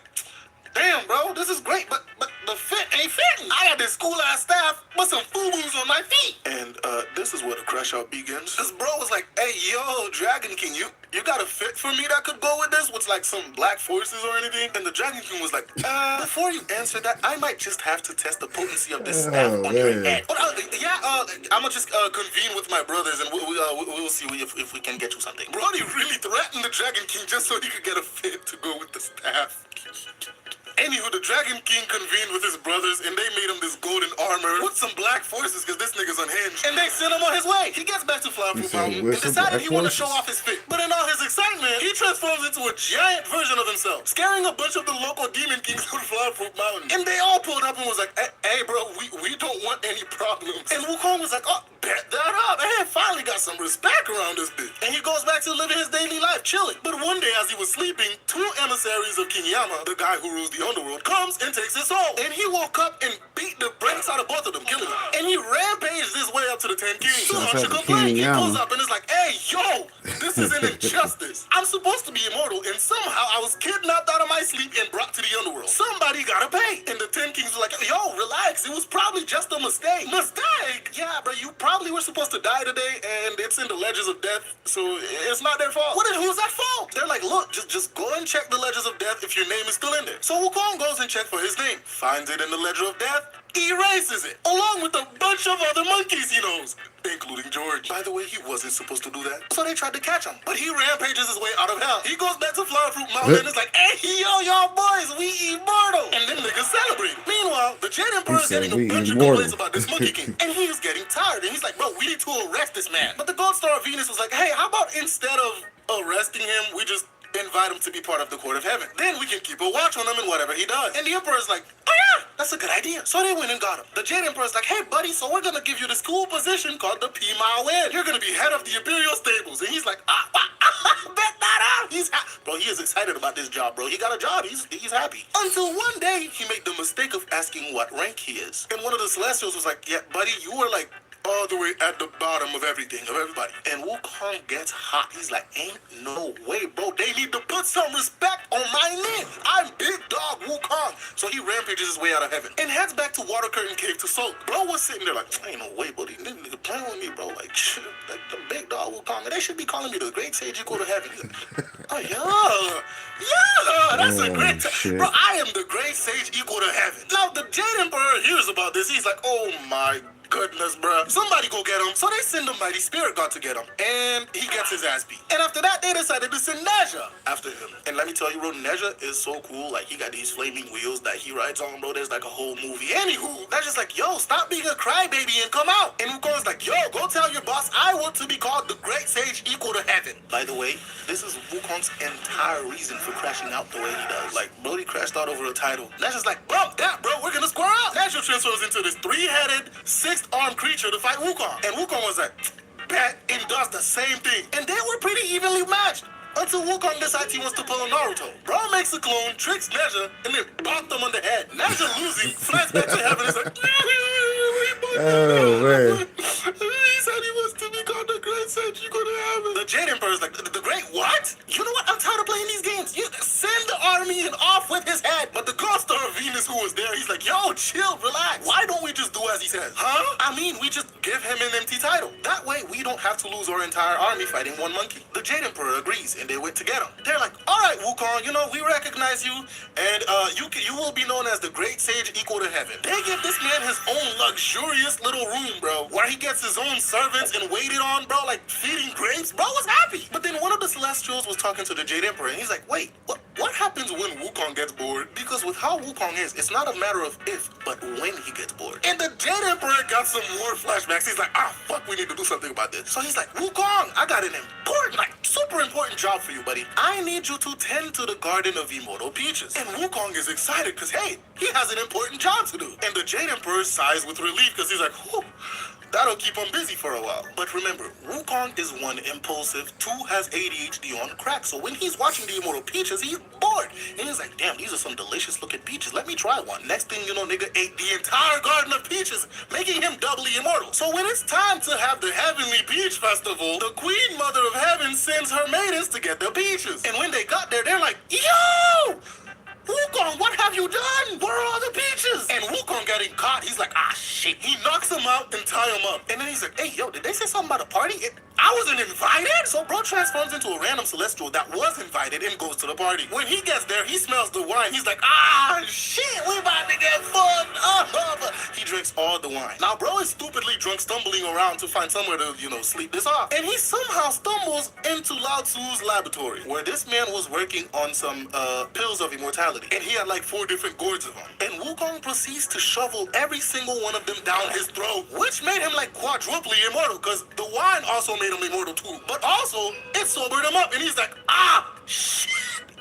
[SPEAKER 11] damn, bro, this is great, but the fit ain't fitting. I got this cool-ass staff, but some foo-boos on my feet. And this is where the crash-out begins. This bro was like, hey, yo, Dragon King, you got a fit for me that could go with this? With like some black forces or anything? And the Dragon King was like, before you answer that, I might just have to test the potency of this staff on your head. But, I'm gonna just convene with my brothers and we'll see if we can get you something. Brody really threatened the Dragon King just so he could get a fit to go with the staff. Anywho, the Dragon King convened with his brothers and they made him this golden armor with some black forces because this nigga's unhinged. And they sent him on his way. He gets back to Flower Fruit Mountain and decided he wanted to show off his fit. But in all his excitement, he transforms into a giant version of himself, scaring a bunch of the local demon kings on Flower Fruit Mountain. And they all pulled up and was like, hey bro, we don't want any problems. And Wukong was like, oh, bet that up. Man, finally got some respect around this bitch. And he goes back to living his daily life, chilling. But one day as he was sleeping, two emissaries of King Yama, the guy who rules the underworld, comes and takes his soul. And he woke up and beat the brakes out of both of them, killing them. And he rampaged his way up to the 10 Kings. To launch a complaint. He pulls up and is like, hey, yo, this is an injustice. I'm supposed to be immortal, and somehow I was kidnapped out of my sleep and brought to the underworld. Somebody gotta pay. And the 10 Kings were like, yo, relax. It was probably just a mistake. Mistake? Yeah, bro, you probably were supposed to die today, and it's in the Ledgers of Death, so it's not their fault. Who's at fault? They're like, look, just go and check the Ledgers of Death if your name is still in there. So Wukong goes and checks for his name, finds it in the Ledger of Death, erases it, along with a bunch of other monkeys he knows, including George. By the way, he wasn't supposed to do that, so they tried to catch him, but he rampages his way out of hell. He goes back to Flower Fruit Mountain and is like, hey, yo, y'all boys, we immortal. And then niggas celebrate. Meanwhile, the Jade Emperor is getting a bunch of complaints about this Monkey King, and he is getting tired, and he's like, bro, we need to arrest this man. But the Gold Star of Venus was like, hey, how about instead of arresting him, we just invite him to be part of the court of heaven. Then we can keep a watch on him and whatever he does. And the Emperor's like, oh yeah, that's a good idea. So they went and got him. The Jade Emperor's like, hey buddy, so we're gonna give you this cool position called the P-Mile Win. You're gonna be head of the Imperial Stables. And he's like, bet that out. Bro, he is excited about this job, bro. He got a job. He's happy. Until one day, he made the mistake of asking what rank he is. And one of the Celestials was like, yeah, buddy, you were like all the way at the bottom of everything, of everybody. And Wukong gets hot. He's like, ain't no way, bro. They need to put some respect on my name. I'm Big Dog Wukong. So he rampages his way out of heaven and heads back to Water Curtain Cave to soak. Bro was sitting there like, ain't no way, buddy. This nigga playing with me, bro. Like the Big Dog Wukong. And they should be calling me the Great Sage Equal to Heaven. Oh, yeah, that's a great bro, I am the Great Sage Equal to Heaven. Now, the Jade Emperor hears about this. He's like, oh, my goodness, bruh. Somebody go get him. So they send the mighty spirit god to get him. And he gets his ass beat. And after that, they decided to send Neja after him. And let me tell you, bro, Neja is so cool. Like, he got these flaming wheels that he rides on, bro. There's like a whole movie. Anywho, Neja's like, yo, stop being a crybaby and come out. And Wukong's like, yo, go tell your boss I want to be called the great sage equal to heaven. By the way, this is Wukong's entire reason for crashing out the way he does. Like, Brody crashed out over a title. Neja's like, bump that, bro. We're gonna square up. Neja transforms into this 3-headed, 6-armed creature to fight Wukong. And Wukong was like, bet, and does the same thing. And they were pretty evenly matched. Until Wukong decides he wants to pull a Naruto. Bro makes a clone, tricks Neja, and then bonked him on the head. Neja losing, flies back to heaven and is like,
[SPEAKER 1] oh, man.
[SPEAKER 11] He said he wants to be called the great sage you go to heaven. The Jade Emperor is like, the great what? You know what? I'm tired of playing these games. You send the army and off with his head. But the god star of Venus who was there, he's like, yo, chill, relax. Why don't we just do as he says? Huh? I mean, we just give him an empty title. That way, we don't have to lose our entire army fighting one monkey. The Jade Emperor agrees, and they went to get him. They're like, all right, Wukong, you know, we recognize you, and you will be known as the great sage equal to heaven. They give this man his own luxurious little room, bro, where he gets his own servants and waited on, bro, like feeding grapes. Bro was happy. But then one of the Celestials was talking to the Jade Emperor, and he's like, wait, what happens when Wukong gets bored? Because with how Wukong is, it's not a matter of if, but when he gets bored. And the Jade Emperor got some more flashbacks. He's like, fuck, we need to do something about this. So he's like, Wukong, I got an important, like, super important job for you, buddy. I need you to tend to the Garden of Immortal Peaches. And Wukong is excited because, hey, he has an important job to do. And the Jade Emperor sighs with relief because he's like, whew, that'll keep him busy for a while. But remember, Wukong is 1, impulsive, 2, has ADHD on crack. So when he's watching the Immortal Peaches, he's bored. And he's like, damn, these are some delicious looking peaches. Let me try one. Next thing you know, nigga ate the entire Garden of Peaches, making him doubly immortal. So when it's time to have the Heavenly Peach Festival, the Queen Mother of Heaven sends her maidens to get the peaches. And when they got there, they're like, yo! Wukong, what have you done? Where are all the peaches? And Wukong getting caught, he's like, shit. He knocks him out and tie him up. And then he's like, hey, yo, did they say something about a party? I wasn't invited? So bro transforms into a random celestial that was invited and goes to the party. When he gets there, he smells the wine. He's like, shit, we about to get fucked up. He drinks all the wine. Now, bro is stupidly drunk, stumbling around to find somewhere to, sleep this off. And he somehow stumbles into Lao Tzu's laboratory, where this man was working on some pills of immortality. And he had like 4 different gourds of them. And Wukong proceeds to shovel every single one of them down his throat, which made him like quadruply immortal, because the wine also made him immortal too. But also, it sobered him up, and he's like, shit,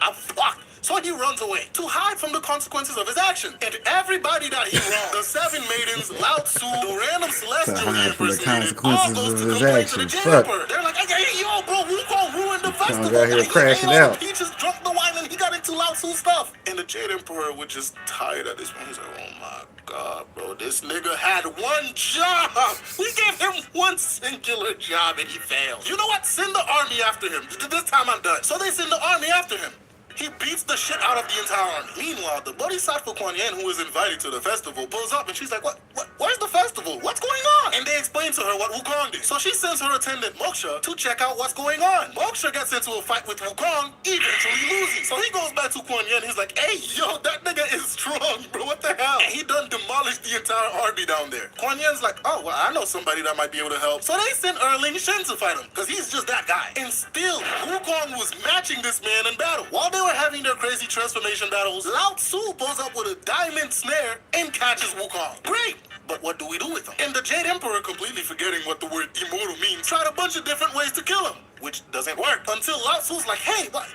[SPEAKER 11] I'm fucked. So he runs away to hide from the consequences of his action. And everybody that he wronged, the 7 maidens, Lao Tzu, the random celestial impersonator, all goes to complain to the Jade Emperor. They're like, hey, yo, bro, Wukong ruined the festival.
[SPEAKER 1] Got here crashing out.
[SPEAKER 11] He just drunk the wine and he got into Lao Tzu stuff. And the Jade Emperor was just tired at this point. He's like, oh my God, bro, this nigga had one job. We gave him one singular job and he failed. You know what? Send the army after him. This time I'm done. So they send the army after him. He beats the shit out of the entire army. Meanwhile, the Bodhisattva Kuan Yin, who was invited to the festival, pulls up and she's like, where's the festival? What's going on? And they explain to her what Wukong did. So she sends her attendant Moksha to check out what's going on. Moksha gets into a fight with Wukong, eventually losing. So he goes back to Kuan Yin. He's like, hey, yo, that nigga is strong, bro. What the hell? And he done demolished the entire army down there. Kuan Yin's like, oh, well, I know somebody that might be able to help. So they send Erling Shen to fight him, because he's just that guy. And still, Wukong was matching this man in battle. While they were having their crazy transformation battles, Lao Tzu pulls up with a diamond snare and catches Wukong. Great! But what do we do with him? And the Jade Emperor, completely forgetting what the word immortal means, tried a bunch of different ways to kill him, which doesn't work. Until Lao Tzu's like, hey, what?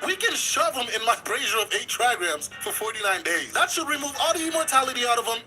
[SPEAKER 11] We can shove him in my brazier of 8 trigrams for 49 days. That should remove all the immortality out of him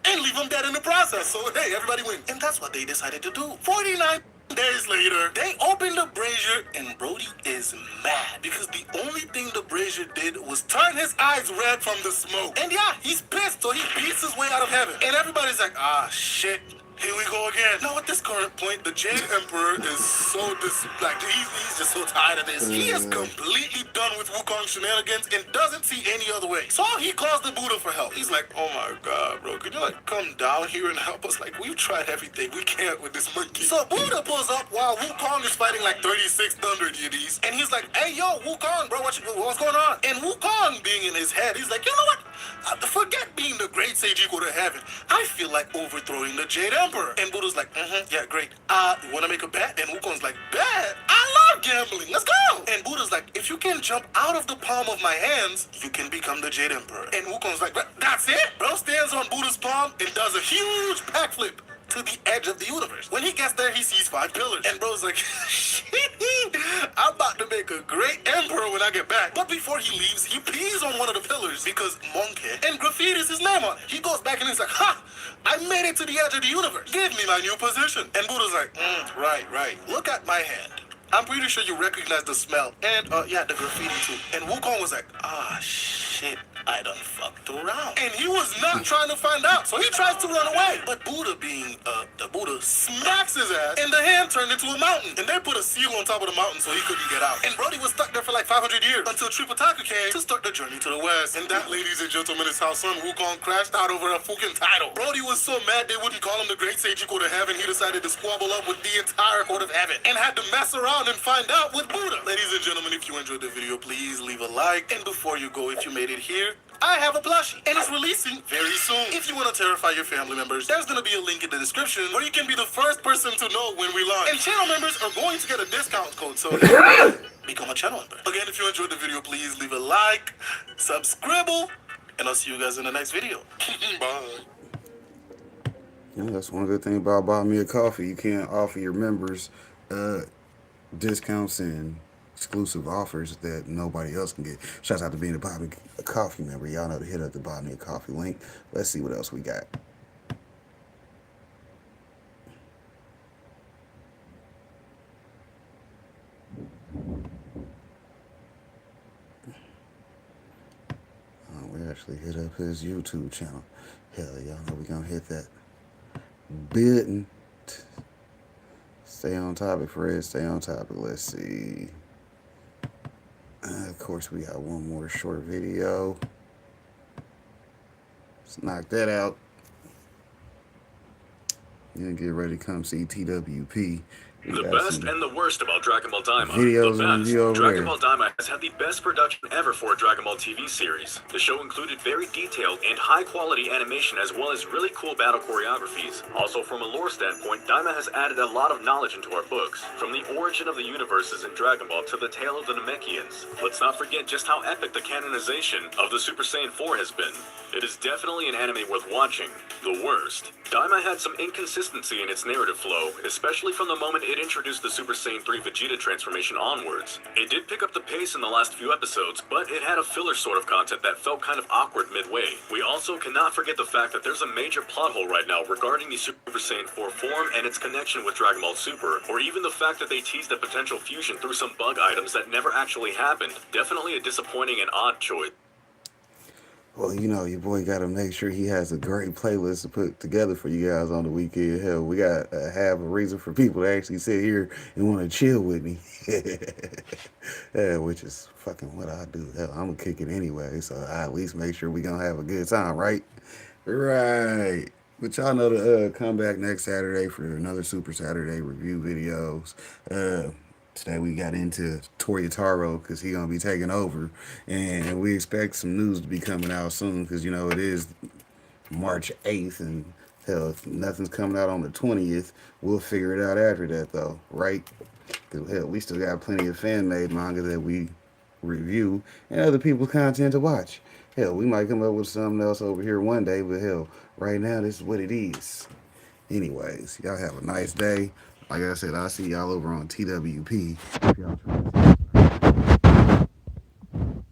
[SPEAKER 11] and leave him dead in the process. So, hey, everybody wins. And that's what they decided to do. 49 days later, they open the brazier and Brody is mad because the only thing the brazier did was turn his eyes red from the smoke. And yeah, he's pissed, so he beats his way out of heaven. And everybody's like, shit. Here we go again. Now at this current point, the Jade Emperor is so he's just so tired of this. He is completely done with Wukong shenanigans and doesn't see any other way. So he calls the Buddha for help. He's like, oh my God, bro, could you come down here and help us? We've tried everything we can't with this monkey. So Buddha pulls up while Wukong is fighting 36 thunder deities. And he's like, hey, yo, Wukong, bro, what's going on? And Wukong being in his head, he's like, you know what? Forget being the great sage equal to heaven. I feel like overthrowing the Jade Emperor. And Buddha's like, yeah, great. You wanna make a bet? And Wukong's like, bet? I love gambling, let's go! And Buddha's like, if you can jump out of the palm of my hands, you can become the Jade Emperor. And Wukong's like, that's it? Bro stands on Buddha's palm and does a huge backflip to the edge of the universe. When he gets there, he sees 5 pillars. And bro's like, I'm about to make a great emperor when I get back. But before he leaves, he pees on one of the pillars because monkey and graffitis his name on it. He goes back and he's like, ha! I made it to the edge of the universe. Give me my new position. And Buddha's like, right. Look at my hand. I'm pretty sure you recognize the smell. And, yeah, the graffiti too. And Wukong was like, shit. I done fucked around. And he was not trying to find out, so he tries to run away. But Buddha, being the Buddha, smacks his ass, and the hand turned into a mountain. And they put a seal on top of the mountain so he couldn't get out. And Brody was stuck there for like 500 years until Tripitaka came to start the journey to the west. And that, ladies and gentlemen, is how Sun Wukong crashed out over a fucking title. Brody was so mad they wouldn't call him the Great Sage Court of Heaven, he decided to squabble up with the entire Court of Heaven and had to mess around and find out with Buddha. Ladies and gentlemen, if you enjoyed the video, please leave a like. And before you go, if you made it here, I have a plushie, and it's releasing very soon. If you want to terrify your family members, there's going to be a link in the description where you can be the first person to know when we launch. And channel members are going to get a discount code, so become a channel member. Again, if you enjoyed the video, please leave a like, subscribe, and I'll see you guys in the next video. Bye.
[SPEAKER 1] Yeah, that's one good thing about Buy Me a Coffee. You can't offer your members discounts and exclusive offers that nobody else can get. Shouts out to being a Buy Me a Coffee member. Y'all know to hit up the Buy Me a Coffee link. Let's see what else we got. We actually hit up his YouTube channel. Hell, y'all know we gonna hit that button. Stay on topic, Fred. Stay on topic. Let's see. Of course, we got one more short video. Let's knock that out. You get ready to come see TWP.
[SPEAKER 3] The best and the worst about Dragon Ball Daima.
[SPEAKER 1] Videos
[SPEAKER 3] the
[SPEAKER 1] on
[SPEAKER 3] best.
[SPEAKER 1] video
[SPEAKER 3] Dragon Ball Daima has had the best production ever for a Dragon Ball TV series. The show included very detailed and high-quality animation as well as really cool battle choreographies. Also, from a lore standpoint, Daima has added a lot of knowledge into our books, from the origin of the universes in Dragon Ball to the tale of the Namekians. Let's not forget just how epic the canonization of the Super Saiyan 4 has been. It is definitely an anime worth watching. The worst. Daima had some inconsistency in its narrative flow, especially from the moment it introduced the Super Saiyan 3 Vegeta transformation onwards. It did pick up the pace in the last few episodes, but it had a filler sort of content that felt kind of awkward midway. We also cannot forget the fact that there's a major plot hole right now regarding the Super Saiyan 4 form and its connection with Dragon Ball Super, or even the fact that they teased a potential fusion through some bug items that never actually happened. Definitely a disappointing and odd choice.
[SPEAKER 1] Well, you know, your boy got to make sure he has a great playlist to put together for you guys on the weekend. Hell, we got to have a reason for people to actually sit here and want to chill with me. Yeah, which is fucking what I do. Hell, I'm going to kick it anyway, so I at least make sure we going to have a good time, right? Right. But y'all know to come back next Saturday for another Super Saturday review videos. Today we got into Toyotaro because he's going to be taking over. And we expect some news to be coming out soon because, you know, it is March 8th. And, hell, if nothing's coming out on the 20th, we'll figure it out after that, though, right? Because, hell, we still got plenty of fan-made manga that we review and other people's content to watch. Hell, we might come up with something else over here one day, but, hell, right now, this is what it is. Anyways, y'all have a nice day. Like I said, I'll see y'all over on TWP. If y'all trying to